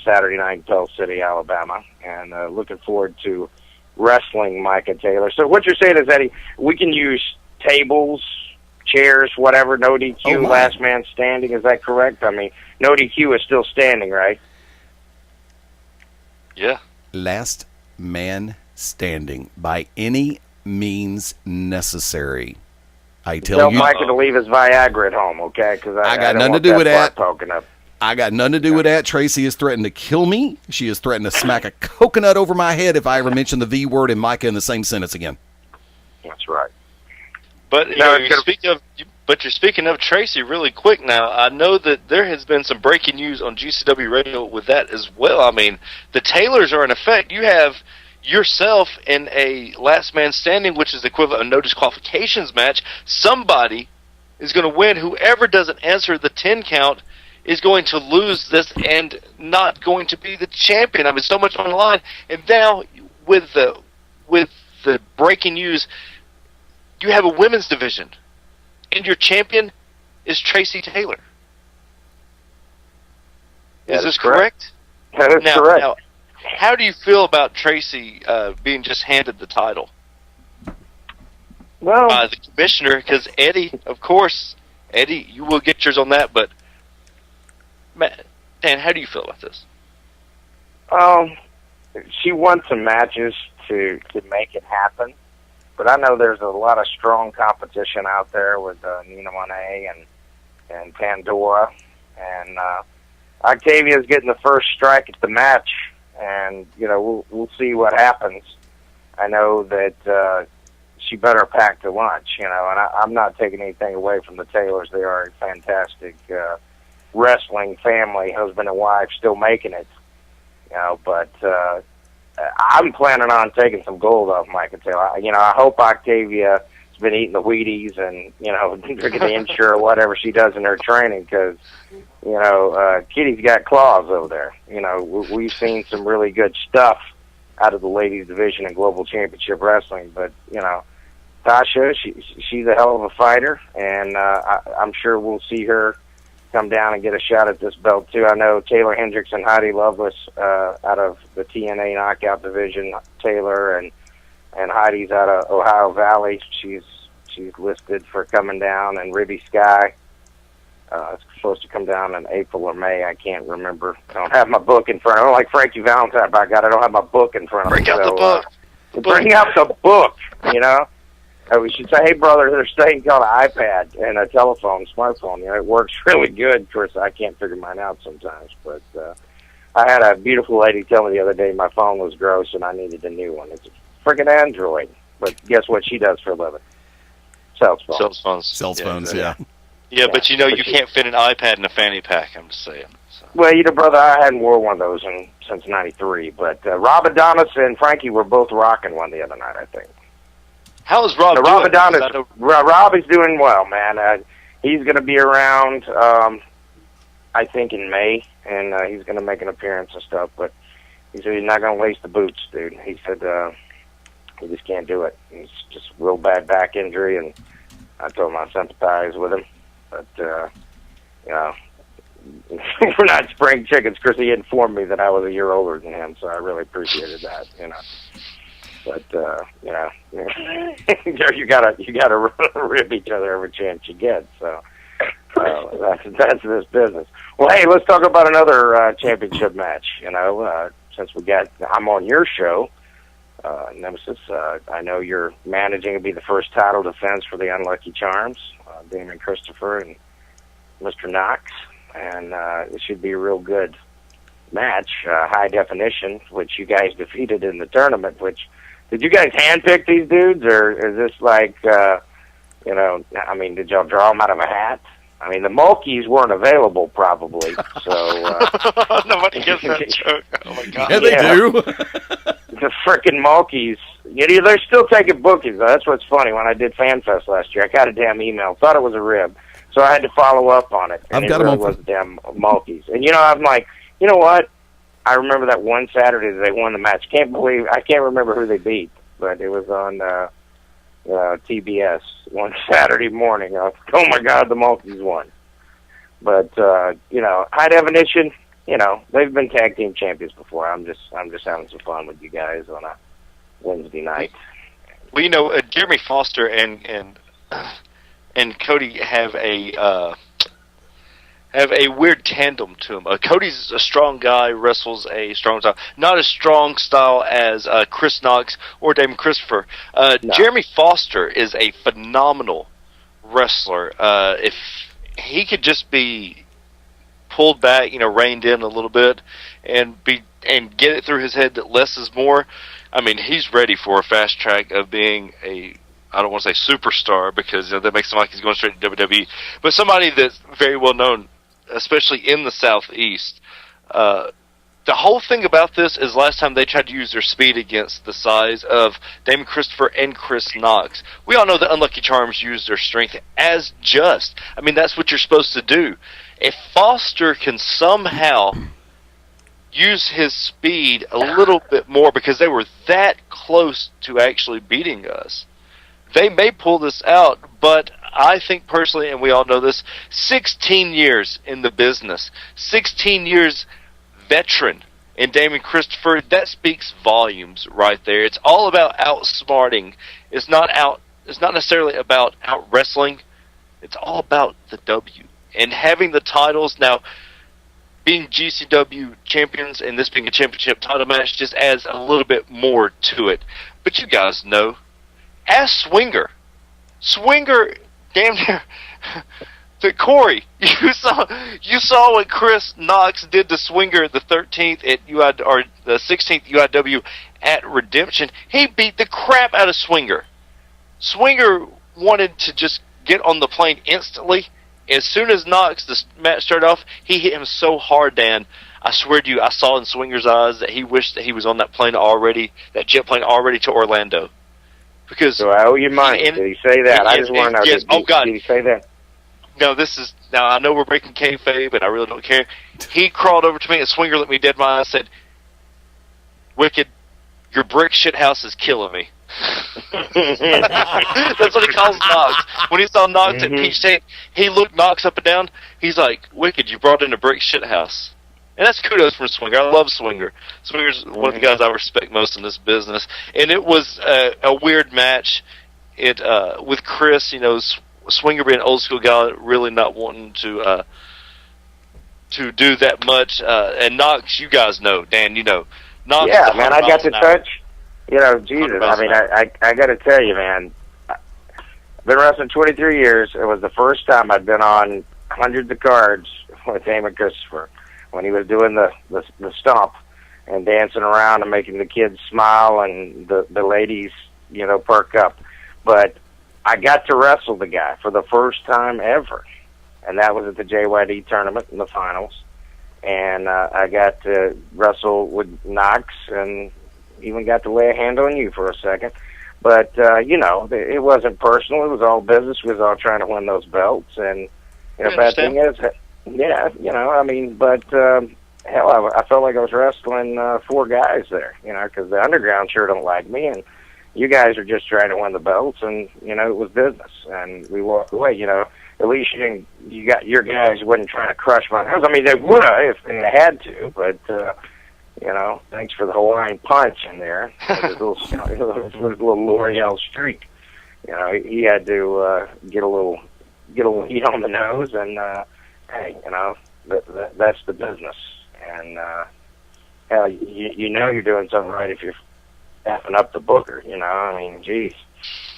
Saturday night in Pell City, Alabama, and looking forward to wrestling Micah Taylor. So what you're saying is, Eddie, we can use tables, chairs, whatever, no DQ, last man standing. Is that correct? I mean, no DQ is still standing, right? Yeah. Last man standing by any means necessary. I tell you, Micah to leave his Viagra at home, okay? Because I got nothing to do with that. I got nothing to do with that. Tracy has threatened to kill me. She has threatened to smack a coconut over my head if I ever mention the V word and Micah in the same sentence again. That's right. But you're speaking of Tracy really quick now. I know that there has been some breaking news on GCW Radio with that as well. I mean, the Taylors are in effect. You have yourself in a last man standing, which is the equivalent of no disqualifications match. Somebody is going to win. Whoever doesn't answer the 10 count is going to lose this and not going to be the champion. I mean, so much on the line. And now with the breaking news, you have a women's division, and your champion is Tracy Taylor. Is this correct? That is correct. Now, how do you feel about Tracy being just handed the title? Well, the commissioner, because Eddie, of course, Eddie, you will get yours on that, but Dan, how do you feel about this? She won some matches to make it happen. But I know there's a lot of strong competition out there with Nina Monet and Pandora. And Octavia's getting the first strike at the match. And, you know, we'll see what happens. I know that, she better pack to lunch, you know. And I'm not taking anything away from the Taylors. They are a fantastic wrestling family, husband and wife, still making it, you know. But I'm planning on taking some gold off Micah Taylor. You know, I hope Octavia's been eating the Wheaties and, you know, drinking the Ensure or whatever she does in her training, because, you know, Kitty's got claws over there. You know, we've seen some really good stuff out of the ladies division in Global Championship Wrestling, but, you know, Tasha, she's a hell of a fighter, and I'm sure we'll see her come down and get a shot at this belt too. I know Taylor Hendricks and Heidi Lovelace out of the TNA Knockout division. Taylor and Heidi's out of Ohio Valley. She's listed for coming down, and Ribby Sky it's supposed to come down in April or May. I can't remember. I don't have my book in front of me. Like Frankie Valentine, by God, I don't have my book in front of me. Bring out the book. Bring out the book, you know? We should say, hey, brother, there's a thing called an iPad and a telephone, smartphone. You know, it works really good. Of course, I can't figure mine out sometimes. But I had a beautiful lady tell me the other day my phone was gross and I needed a new one. It's a freaking Android. But guess what she does for a living? Sells phones. Sells phones. Sells phones, yeah. Yeah, but you know, you can't fit an iPad in a fanny pack, I'm just saying. So. Well, you know, brother, I hadn't worn one of those since '93. But Rob Adonis and Frankie were both rocking one the other night, I think. How is Rob doing? Rob Adonis, Rob is doing well, man. He's going to be around, I think, in May, and he's going to make an appearance and stuff. But he said he's not going to waste the boots, dude. He said he just can't do it. He's just a real bad back injury, and I told him I sympathize with him. But, you know, we're not spring chickens. Chris, he informed me that I was a year older than him, so I really appreciated that, you know. But you know, you gotta rib each other every chance you get. So that's this business. Well, hey, let's talk about another championship match. You know, since I'm on your show, Nemesis. I know you're managing to be the first title defense for the Unlucky Charms, Damon Christopher and Mr. Nach, and it should be a real good match, high definition, which you guys defeated in the tournament. Which did you guys handpick these dudes, or is this like, you know? I mean, did y'all draw them out of a hat? I mean, the Mulkeys weren't available, probably. So nobody gets that joke. Oh my God! Yeah, they do. The frickin' Mulkeys. They're still taking bookings. That's what's funny. When I did FanFest last year, I got a damn email. Thought it was a rib, so I had to follow up on it. And I've got it really was the damn Mulkeys. And you know, I'm like, you know what? I remember that one Saturday that they won the match. I can't remember who they beat, but it was on TBS one Saturday morning. Oh my God, the Mulkeys won. But you know, high definition. You know, they've been tag team champions before. I'm just having some fun with you guys on a Wednesday night. Well, you know, Jeremy Foster and Cody have a weird tandem to him. Cody's a strong guy, wrestles a strong style. Not as strong style as Chris Knox or Damon Christopher. No. Jeremy Foster is a phenomenal wrestler. If he could just be pulled back, you know, reined in a little bit, and get it through his head that less is more, I mean, he's ready for a fast track of being I don't want to say superstar, because that makes him like he's going straight to WWE, but somebody that's very well known, especially in the Southeast. The whole thing about this is last time they tried to use their speed against the size of Damon Christopher and Chris Knox. We all know that Unlucky Charms use their strength as just. I mean, that's what you're supposed to do. If Foster can somehow use his speed a little bit more, because they were that close to actually beating us, they may pull this out. But I think personally, and we all know this, 16 years in the business, 16 years veteran in Damon Christopher, that speaks volumes right there. It's all about outsmarting. It's not necessarily about out wrestling. It's all about the W. And having the titles now, being GCW champions and this being a championship title match, just adds a little bit more to it. But you guys know, ask Swinger, damn near. To Corey, you saw what Chris Knox did to Swinger the 13th at or the 16th UIW at Redemption. He beat the crap out of Swinger. Swinger wanted to just get on the plane instantly. As soon as Nach, the match started off, he hit him so hard, Dan. I swear to you, I saw in Swinger's eyes that he wished that he was on that plane already, that jet plane already to Orlando. Because so I owe you money. Did he say that? I just want to know. Yes. God. Did he say that? No, now I know we're breaking kayfabe, but I really don't care. He crawled over to me and Swinger looked me dead in my eyes and said, "Wicked, your brick shit house is killing me." That's what he calls Knox. When he saw Knox at Peach State, he looked Knox up and down. He's like, "Wicked, you brought in a brick shit house." And that's kudos from Swinger. I love Swinger. Swinger's one of the guys I respect most in this business. And it was a weird match. With Chris, Swinger being an old school guy, really not wanting to do that much. And Knox, you guys know, Dan, Knox. Yeah, man, I got to touch. Jesus, I mean, I got to tell you, man, I've been wrestling 23 years. It was the first time I'd been on hundreds of cards with Damon Christopher when he was doing the stomp and dancing around and making the kids smile and the ladies, perk up. But I got to wrestle the guy for the first time ever, and that was at the JYD tournament in the finals. And I got to wrestle with Knox and even got to lay a hand on you for a second. But, it wasn't personal. It was all business. We was all trying to win those belts. And, bad thing is, hell, I felt like I was wrestling 4 guys there, because the underground sure don't like me. And you guys are just trying to win the belts. And, it was business. And we walked away, At least you got your guys wasn't trying to crush my nose. I mean, they would have if they had to, but, thanks for the Hawaiian punch in there. His little L'Oreal streak. He had to get a little heat on the nose, and hey, that's the business. And hell, you're doing something right if you're effing up the booker. I mean, geez.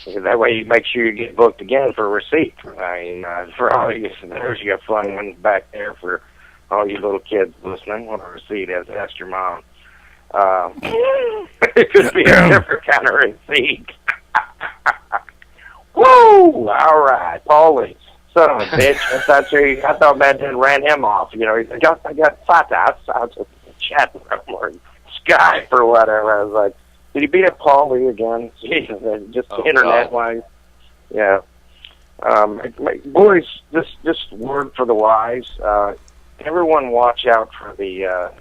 That way you make sure you get booked again for a receipt. I mean, for all you listeners, you got fun ones back there for all you little kids listening. What a receipt is. Ask your mom. It could be a different kind of receipt. Woo! All right. Paulie, son of a bitch. I thought Matt didn't ran him off. He said, I got Fata outside the chat room or Skype or whatever. I was like, did he beat up Paulie again? Jesus, just internet-wise. Yeah. Boys, just word for the wise. Everyone watch out for the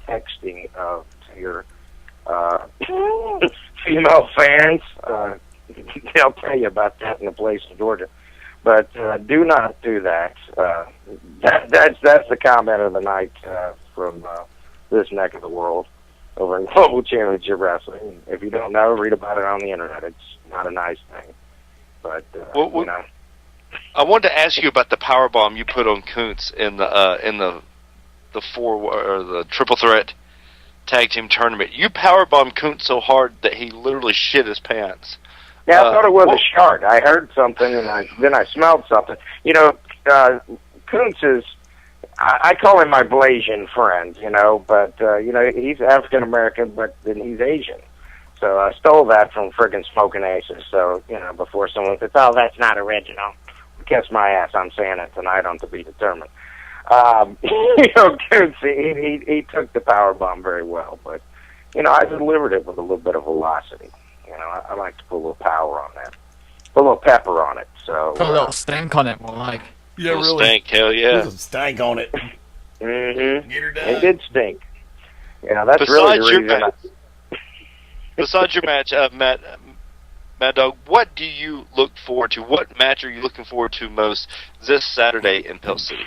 texting of your female fans. They'll tell you about that in a place in Georgia. But do not do that. That's the comment of the night from this neck of the world over in Global Championship Wrestling. If you don't know, read about it on the internet. It's not a nice thing. But I wanted to ask you about the power bomb you put on Kuntz in the triple threat tag team tournament. You power bombed Kuntz so hard that he literally shit his pants. Yeah, I thought it was a shark. I heard something and then I smelled something. Kuntz is, I call him my Blasian friend, but he's African American, but then he's Asian. So I stole that from friggin' Smoking Aces. So, before someone says, "Oh, that's not original," kiss my ass. I'm saying it tonight on To Be Determined. Kuntz, he took the power bomb very well, but I delivered it with a little bit of velocity. I like to put a little power on that, put a little pepper on it. So put a little stank on it, more like. Yeah, really. Stank, hell yeah. There's a stank on it. Mm-hmm. Get her done. It did stink. That's really the reason. Besides your match, Maddog, what do you look forward to? What match are you looking forward to most this Saturday in Pell City?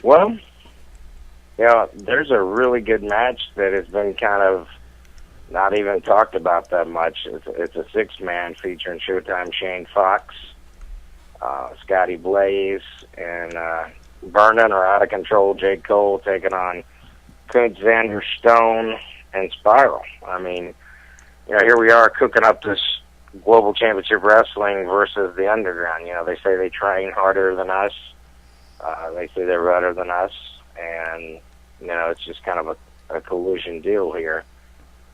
Well, there's a really good match that has been kind of not even talked about that much. It's a 6-man featuring Showtime Shane Fox, Scotty Blaze, and Vernon or Out of Control Jake Cole taking on Kuntz, Xander Stone, and Spiral. I mean, here we are cooking up this Global Championship Wrestling versus the Underground. They say they train harder than us. They say they're better than us. And, it's just kind of a collusion deal here.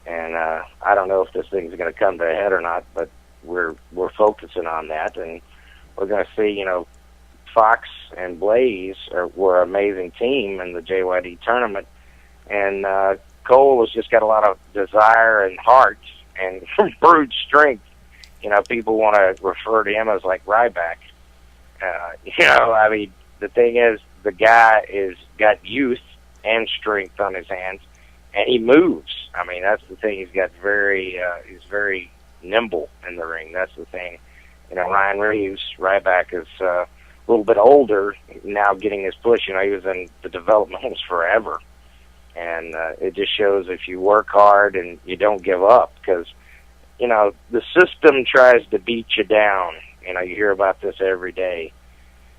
And I don't know if this thing's going to come to a head or not, but we're focusing on that, and we're going to see, Fox and Blaze were an amazing team in the JYD tournament, and Cole has just got a lot of desire and heart and brute strength. People want to refer to him as like Ryback. The thing is, the guy is got youth and strength on his hands, and he moves. That's the thing. He's got he's very nimble in the ring. That's the thing. Ryan Reeves, Ryback, is a little bit older now, getting his push. He was in the development homes forever, and it just shows if you work hard and you don't give up, because the system tries to beat you down. You hear about this every day,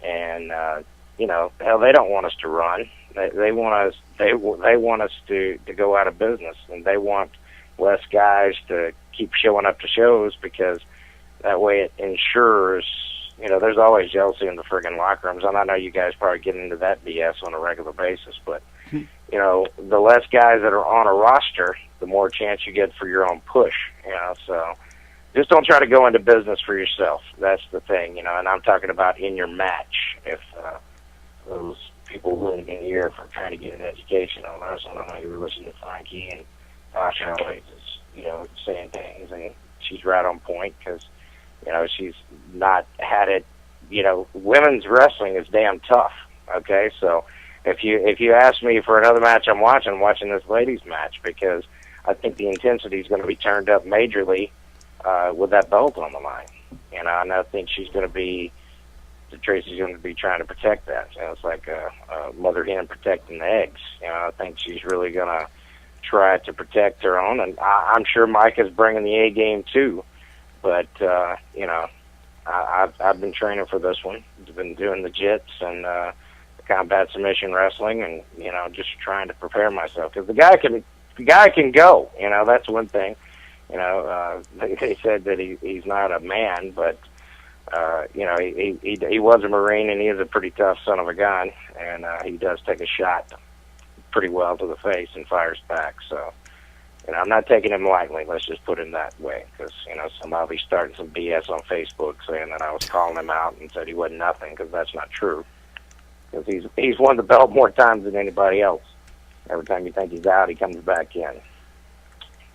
and hell, they don't want us to run. They want us. They want us to go out of business, and they want less guys to keep showing up to shows, because that way it ensures. There's always jealousy in the friggin' locker rooms, and I know you guys probably get into that BS on a regular basis, but the less guys that are on a roster, the more chance you get for your own push. So just don't try to go into business for yourself. That's the thing. And I'm talking about in your match. If those people wouldn't get here for trying to get an education on us, I don't know, you were listening to Frankie, and Tasha always is, saying things, and she's right on point, because she's not had it. Women's wrestling is damn tough. Okay, so if you ask me for another match, I'm watching this ladies match, because I think the intensity is going to be turned up majorly with that belt on the line. And I think Tracy's going to be trying to protect that. It's like a mother hen protecting the eggs. I think she's really going to try to protect her own, and I'm sure Mike is bringing the A game too. But I've been training for this one. I've been doing the jits and combat submission wrestling, and just trying to prepare myself, because the guy can go. That's one thing. They said that he's not a man, but he was a Marine, and he is a pretty tough son of a gun, and he does take a shot pretty well to the face and fires back. So. I'm not taking him lightly, let's just put him that way, because, somebody started some BS on Facebook saying that I was calling him out and said he wasn't nothing, because that's not true. Because he's won the belt more times than anybody else. Every time you think he's out, he comes back in.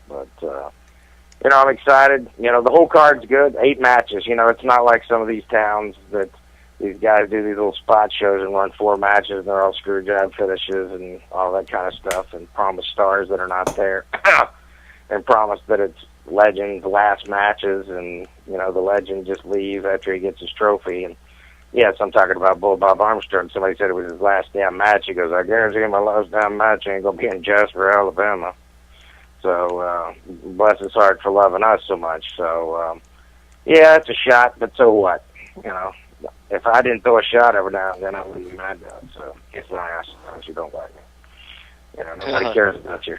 But, I'm excited. The whole card's good, 8 matches. It's not like some of these towns that these guys do these little spot shows and run 4 matches, and they're all screw job finishes and all that kind of stuff, and promise stars that are not there, and promise that it's Legend's last matches, and the Legend just leaves after he gets his trophy. And yes, I'm talking about Bull Bob Armstrong. Somebody said it was his last damn match. He goes, I guarantee my last damn match ain't gonna be in Jasper, Alabama. So bless his heart for loving us so much. So yeah, it's a shot, but so what? If I didn't throw a shot every now and then, I wouldn't be mad at it. So it's my ass if you don't like me. Nobody cares about you.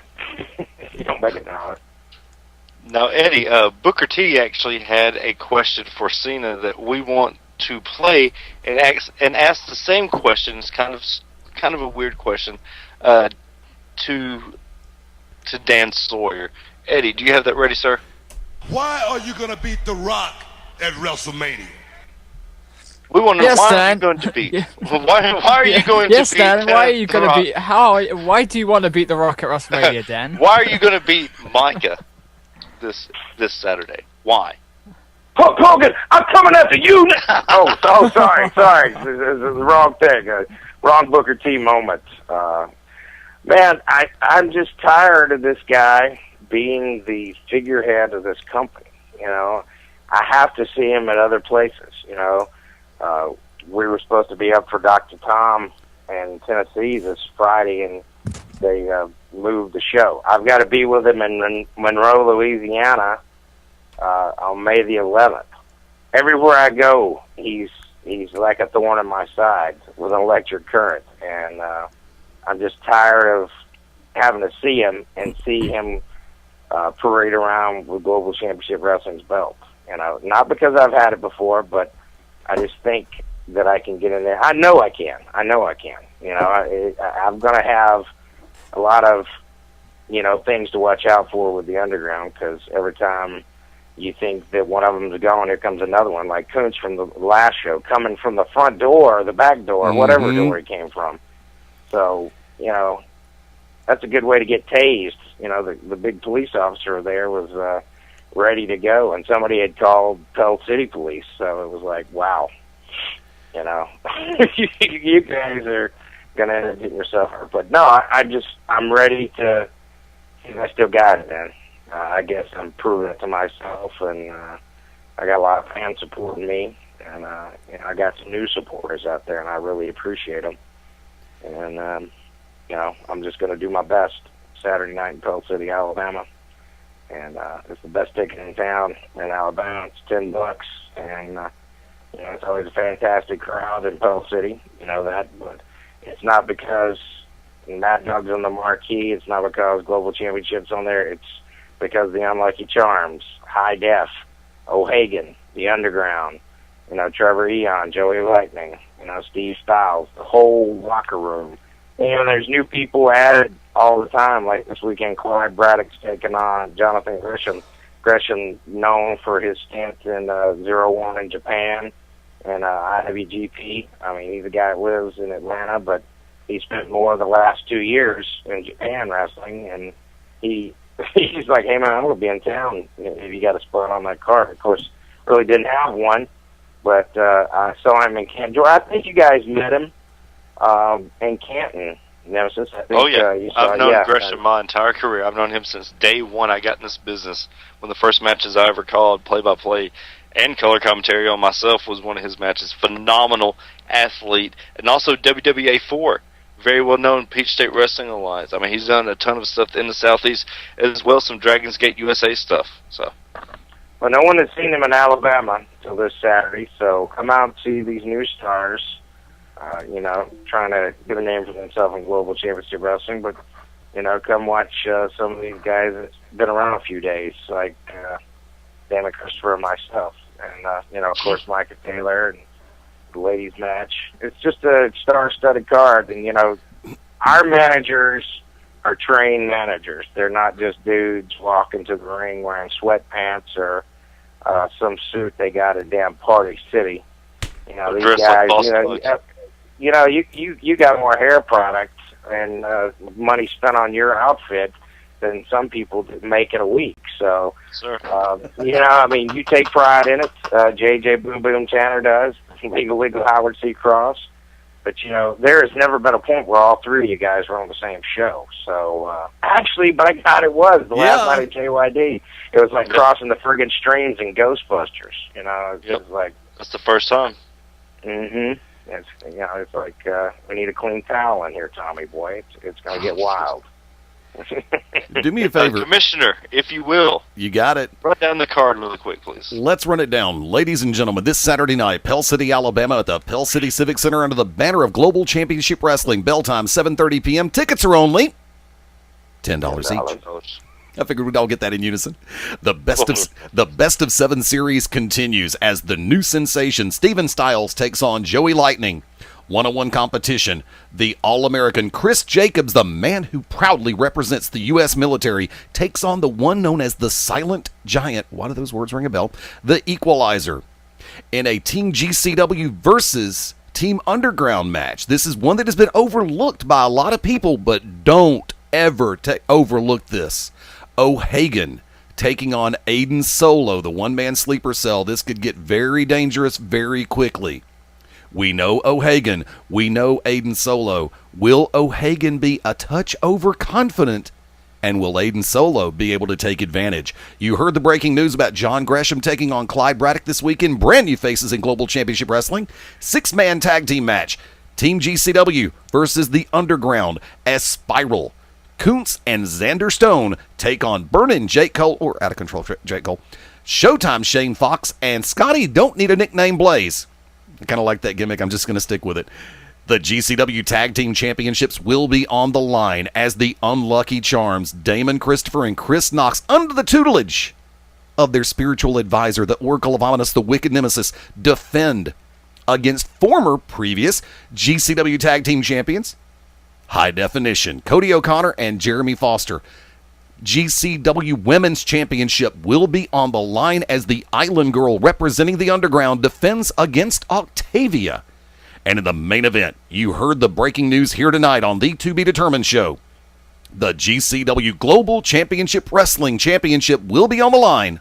If you don't make it now. Now, Eddie, Booker T actually had a question for Cena that we want to play, and ask the same question. It's kind of a weird question to Dan Sawyer. Eddie, do you have that ready, sir? Why are you going to beat The Rock at WrestleMania? We want to know why are you going to beat? Why are you going to beat? Yes, Dan. Why are you going to beat? Why do you want to beat The Rock at WrestleMania, Dan? Why are you going to beat Micah this Saturday? Why? Hulk Hogan, I'm coming after you. Sorry. This is the wrong thing. Wrong Booker T moment. Man, I'm just tired of this guy being the figurehead of this company. I have to see him at other places. We were supposed to be up for Dr. Tom in Tennessee this Friday, and they moved the show. I've got to be with him in Monroe, Louisiana, on May the 11th. Everywhere I go, he's like a thorn in my side with an electric current, and I'm just tired of having to see him parade around with Global Championship Wrestling's belt. Not because I've had it before, but I just think that I can get in there. I know I can. I'm going to have a lot of things to watch out for with the Underground, because every time you think that one of them's gone, here comes another one, like Kuntz from the last show, coming from the front door or the back door, whatever door he came from. So, that's a good way to get tased. The big police officer there was ready to go, and somebody had called Pell City Police, so it was like, wow. You guys are going to end up getting yourself hurt. But no, I'm ready to see if I still got it then. I guess I'm proving it to myself, and I got a lot of fans supporting me, and I got some new supporters out there, and I really appreciate them. And I'm just going to do my best Saturday night in Pell City, Alabama, and it's the best ticket in town in Alabama. It's $10, and it's always a fantastic crowd in Pell City. You know that, but it's not because Maddog's on the marquee. It's not because Global Championship's on there. It's because the Unlucky Charms, High Def, O'Hagan, the Underground, Trevor Eon, Joey Lightning, Steve Styles, the whole locker room. There's new people added all the time. Like this weekend, Clyde Braddock's taking on Jonathan Gresham. Gresham, known for his stint in 01 in Japan and IWGP. I mean, he's a guy that lives in Atlanta, but he spent more of the last 2 years in Japan wrestling, and he's like, hey, man, I'm going to be in town if you got a spot on that card. Of course, really didn't have one, but I saw him in Canton. I think you guys met him in Canton, Nemesis. I think, I've known Gresham my entire career. I've known him since day one I got in this business. One of the first matches I ever called, play-by-play and color commentary on myself, was one of his matches. Phenomenal athlete. And also WWA 4. Very well-known Peach State Wrestling Alliance. I mean, he's done a ton of stuff in the Southeast, as well as some Dragon's Gate USA stuff. So, well, no one has seen him in Alabama until this Saturday, so come out and see these new stars, trying to get a name for themselves in Global Championship Wrestling, but, come watch some of these guys that's been around a few days, like Damon Christopher and myself, and, of course, Micah Taylor and the ladies match. It's just a star-studded card, and our managers are trained managers. They're not just dudes walking to the ring wearing sweatpants or some suit they got at damn Party City. These guys, you got more hair product and money spent on your outfit than some people that make it a week. So, you take pride in it. JJ Boom Boom Tanner does. Legal Howard C. Cross. But, there has never been a point where all three of you guys were on the same show. So, actually, by God, it was. The last night at JYD, it was like crossing the friggin' streams in Ghostbusters. It's like... That's the first time. Mm-hmm. It's like, we need a clean towel in here, Tommy boy. It's going to get wild. Do me a favor. Commissioner, if you will. You got it. Run down the card really quick, please. Let's run it down. Ladies and gentlemen, this Saturday night, Pell City, Alabama at the Pell City Civic Center under the banner of Global Championship Wrestling. Bell time, 7:30 p.m. Tickets are only $10 each. I figured we'd all get that in unison. The best of 7 series continues as the new sensation Steven Styles takes on Joey Lightning. One-on-one competition. The All-American Chris Jacobs, the man who proudly represents the U.S. military, takes on the one known as the Silent Giant. Why do those words ring a bell? The Equalizer. In a Team GCW versus Team Underground match. This is one that has been overlooked by a lot of people, but don't ever overlook this. O'Hagan taking on Aiden Solo, the one-man sleeper cell. This could get very dangerous very quickly. We know O'Hagan. We know Aiden Solo. Will O'Hagan be a touch overconfident? And will Aiden Solo be able to take advantage? You heard the breaking news about John Gresham taking on Clyde Braddock this weekend. Brand new faces in Global Championship Wrestling. 6-man tag team match. Team GCW versus the Underground as Spiral. Kuntz and Xander Stone take on Burnin' Jake Cole, or Out of Control Jake Cole. Showtime Shane Fox and Scotty Don't Need a Nickname Blaze. I kind of like that gimmick. I'm just going to stick with it. The GCW Tag Team Championships will be on the line as the Unlucky Charms, Damon Christopher and Chris Knox, under the tutelage of their spiritual advisor, the Oracle of Ominous, the Wicked Nemesis, defend against previous GCW Tag Team Champions, High Definition, Cody O'Connor and Jeremy Foster. GCW Women's Championship will be on the line as the Island Girl representing the Underground defends against Octavia. And in the main event, you heard the breaking news here tonight on the To Be Determined show. The GCW Global Championship Wrestling Championship will be on the line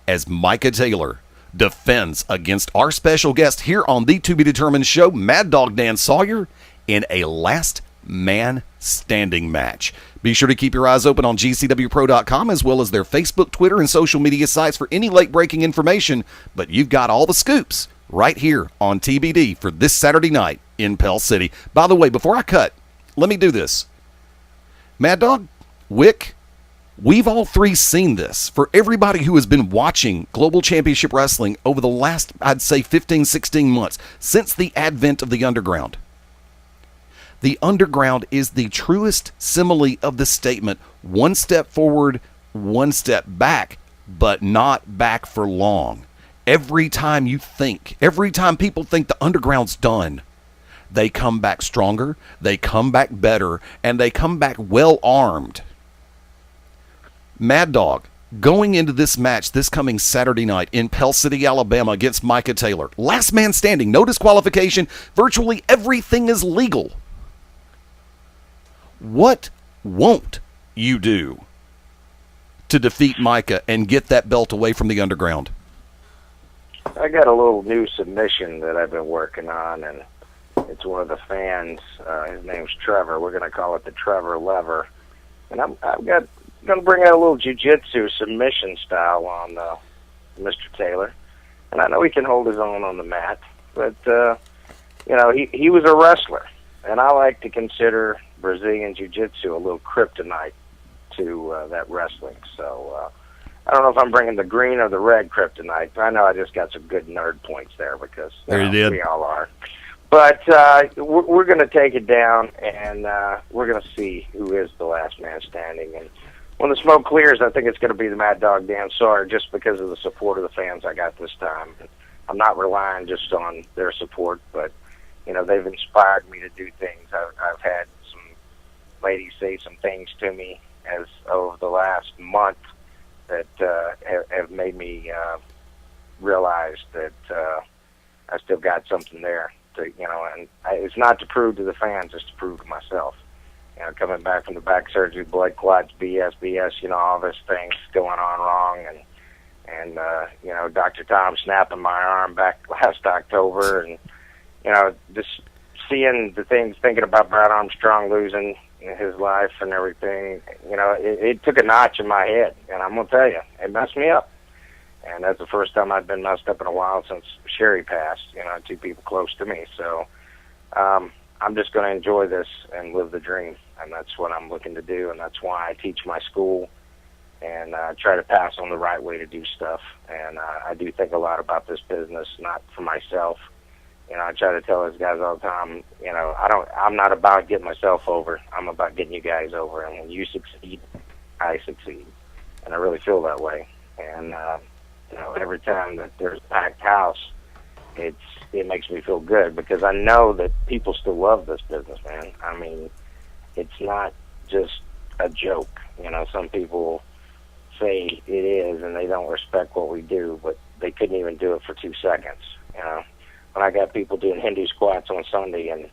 as Micah Taylor defends against our special guest here on the To Be Determined show, Maddog Dan Sawyer, in a last man standing match. Be sure to keep your eyes open on GCWPro.com as well as their Facebook, Twitter, and social media sites for any late breaking information, but you've got all the scoops right here on TBD for this Saturday night in Pell City. By the way, before I cut, let me do this. Maddog, Wick, we've all three seen this. For everybody who has been watching Global Championship Wrestling over the last, I'd say, 15, 16 months, since the advent of the Underground. The Underground is the truest simile of the statement, one step forward, one step back, but not back for long. Every time people think the Underground's done, they come back stronger, they come back better, and they come back well armed. Maddog, going into this match this coming Saturday night in Pell City, Alabama against Micah Taylor. Last man standing, no disqualification, virtually everything is legal. What won't you do to defeat Micah and get that belt away from the Underground? I got a little new submission that I've been working on, and it's one of the fans. His name's Trevor. We're going to call it the Trevor Lever. And I'm going to bring out a little jiu-jitsu submission style on Mr. Taylor. And I know he can hold his own on the mat, but, he was a wrestler. And I like to consider Brazilian Jiu-Jitsu a little kryptonite to that wrestling. So I don't know if I'm bringing the green or the red kryptonite, but I know I just got some good nerd points there because we all are. But we're going to take it down, and we're going to see who is the last man standing. And when the smoke clears, I think it's going to be the Maddog Dan Sawyer just because of the support of the fans I got this time. I'm not relying just on their support, but they've inspired me to do things. I've had some ladies say some things to me as over the last month that have made me realize that I still got something there. It's not to prove to the fans, it's to prove to myself. Coming back from the back surgery, blood clots, BS, all this things going on wrong, and Dr. Tom snapping my arm back last October, and just seeing the things, thinking about Brad Armstrong losing his life and everything, it took a notch in my head, and I'm gonna tell you, it messed me up. And that's the first time I've been messed up in a while since Sherry passed, two people close to me. So I'm just going to enjoy this and live the dream. And that's what I'm looking to do. And that's why I teach my school and try to pass on the right way to do stuff. And I do think a lot about this business, not for myself. I try to tell those guys all the time, I'm not about getting myself over. I'm about getting you guys over. And when you succeed, I succeed. And I really feel that way. And, every time that there's a packed house, it makes me feel good because I know that people still love this business, man. I mean, it's not just a joke. Some people say it is and they don't respect what we do, but they couldn't even do it for 2 seconds. When I got people doing Hindu squats on Sunday and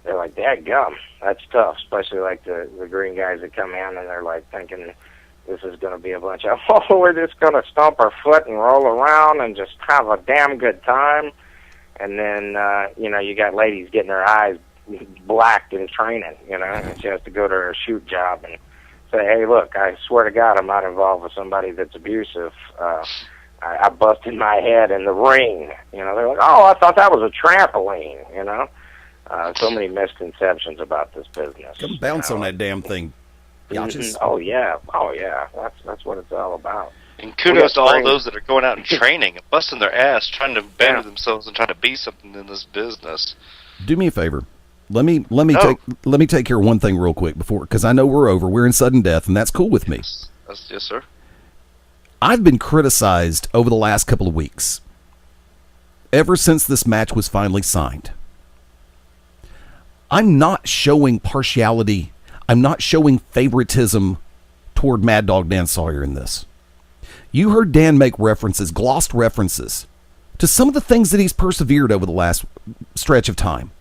they're like, "Dadgum, that's tough," especially like the green guys that come in and they're like thinking, this is going to be a bunch of, we're just going to stomp our foot and roll around and just have a damn good time. And then, you got ladies getting their eyes blacked in training, and she has to go to her shoot job and say, "Hey, look, I swear to God, I'm not involved with somebody that's abusive. I busted my head in the ring." They're like, "Oh, I thought that was a trampoline," So many misconceptions about this business. Come bounce on that damn thing. Mm-hmm. Oh yeah. That's what it's all about. And kudos to all those that are going out and training and busting their ass, trying to better themselves and trying to be something in this business. Do me a favor. Let me take care of one thing real quick because I know we're in sudden death, and that's cool with me. Yes, sir. I've been criticized over the last couple of weeks, ever since this match was finally signed. I'm not showing partiality. I'm not showing favoritism toward Maddog Dan Sawyer in this. You heard Dan make references, glossed references, to some of the things that he's persevered over the last stretch of time.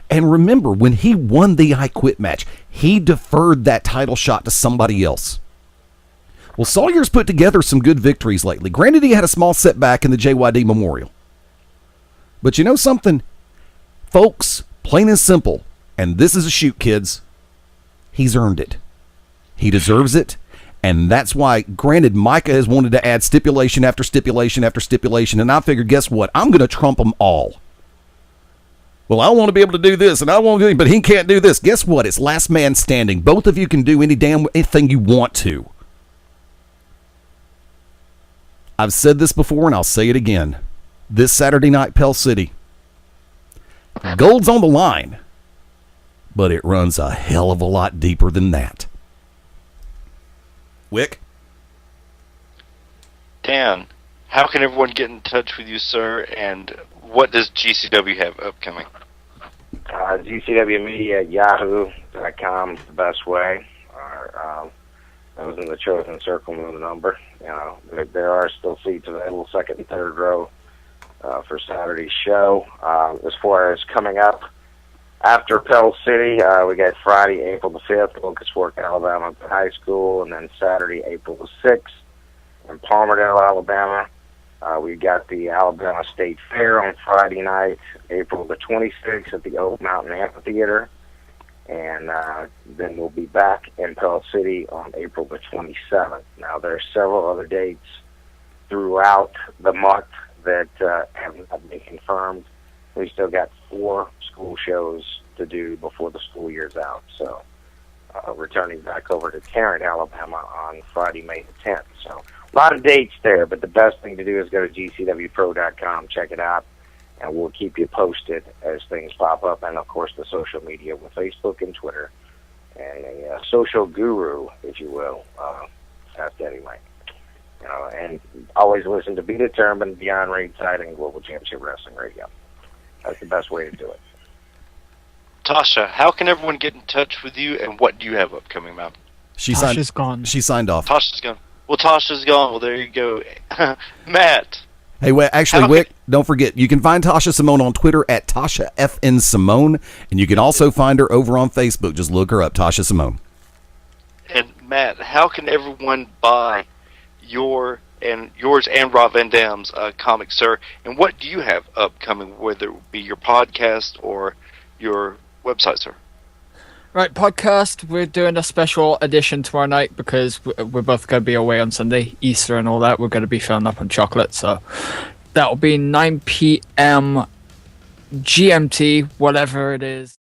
And remember, when he won the I Quit match, he deferred that title shot to somebody else. Well, Sawyer's put together some good victories lately. Granted, he had a small setback in the JYD Memorial. But you know something? Folks, plain and simple, and this is a shoot, kids, he's earned it. He deserves it. And that's why, granted, Micah has wanted to add stipulation after stipulation after stipulation, and I figured, guess what? I'm going to trump them all. Well, I want to be able to do this, and I want to, but he can't do this. Guess what? It's last man standing. Both of you can do anything you want to. I've said this before, and I'll say it again. This Saturday night, Pell City. Gold's on the line, but it runs a hell of a lot deeper than that. Wick? Dan, how can everyone get in touch with you, sir, and what does GCW have upcoming? GCW Media at yahoo.com is the best way. I was in the chosen circle with a number. You know, there are still seats available, second and third row for Saturday's show. As far as coming up after Pell City, we got Friday, April the 5th, Lucas Fork, Alabama High School, and then Saturday, April the 6th in Palmerdale, Alabama. We got the Alabama State Fair on Friday night, April the 26th at the Oak Mountain Amphitheater. And then we'll be back in Pell City on April the 27th. Now, there are several other dates throughout the month that have not been confirmed. We still got 4 school shows to do before the school year's out. So, returning back over to Tarrant, Alabama on Friday, May the 10th. So, a lot of dates there, but the best thing to do is go to gcwpro.com, check it out, and we'll keep you posted as things pop up, and of course the social media with Facebook and Twitter, and a social guru, if you will, Fast Eddie Layne. You know, and always listen to Be Determined, Beyond Ringside, and Global Championship Wrestling Radio. That's the best way to do it. Tasha, how can everyone get in touch with you, and what do you have upcoming, ma'am? Tasha's gone. She signed off. Tasha's gone. Well, Tasha's gone. Well, there you go. Matt. Hey, wait, actually, Wick, don't forget, you can find Tasha Simone on Twitter at Tasha FN Simone, and you can also find her over on Facebook. Just look her up, Tasha Simone. And Matt, how can everyone buy yours and Rob Van Dam's comics, sir? And what do you have upcoming, whether it be your podcast or your website, sir? Right, podcast, we're doing a special edition tomorrow night because we're both going to be away on Sunday, Easter and all that. We're going to be filling up on chocolate, so that'll be 9 p.m. GMT, whatever it is.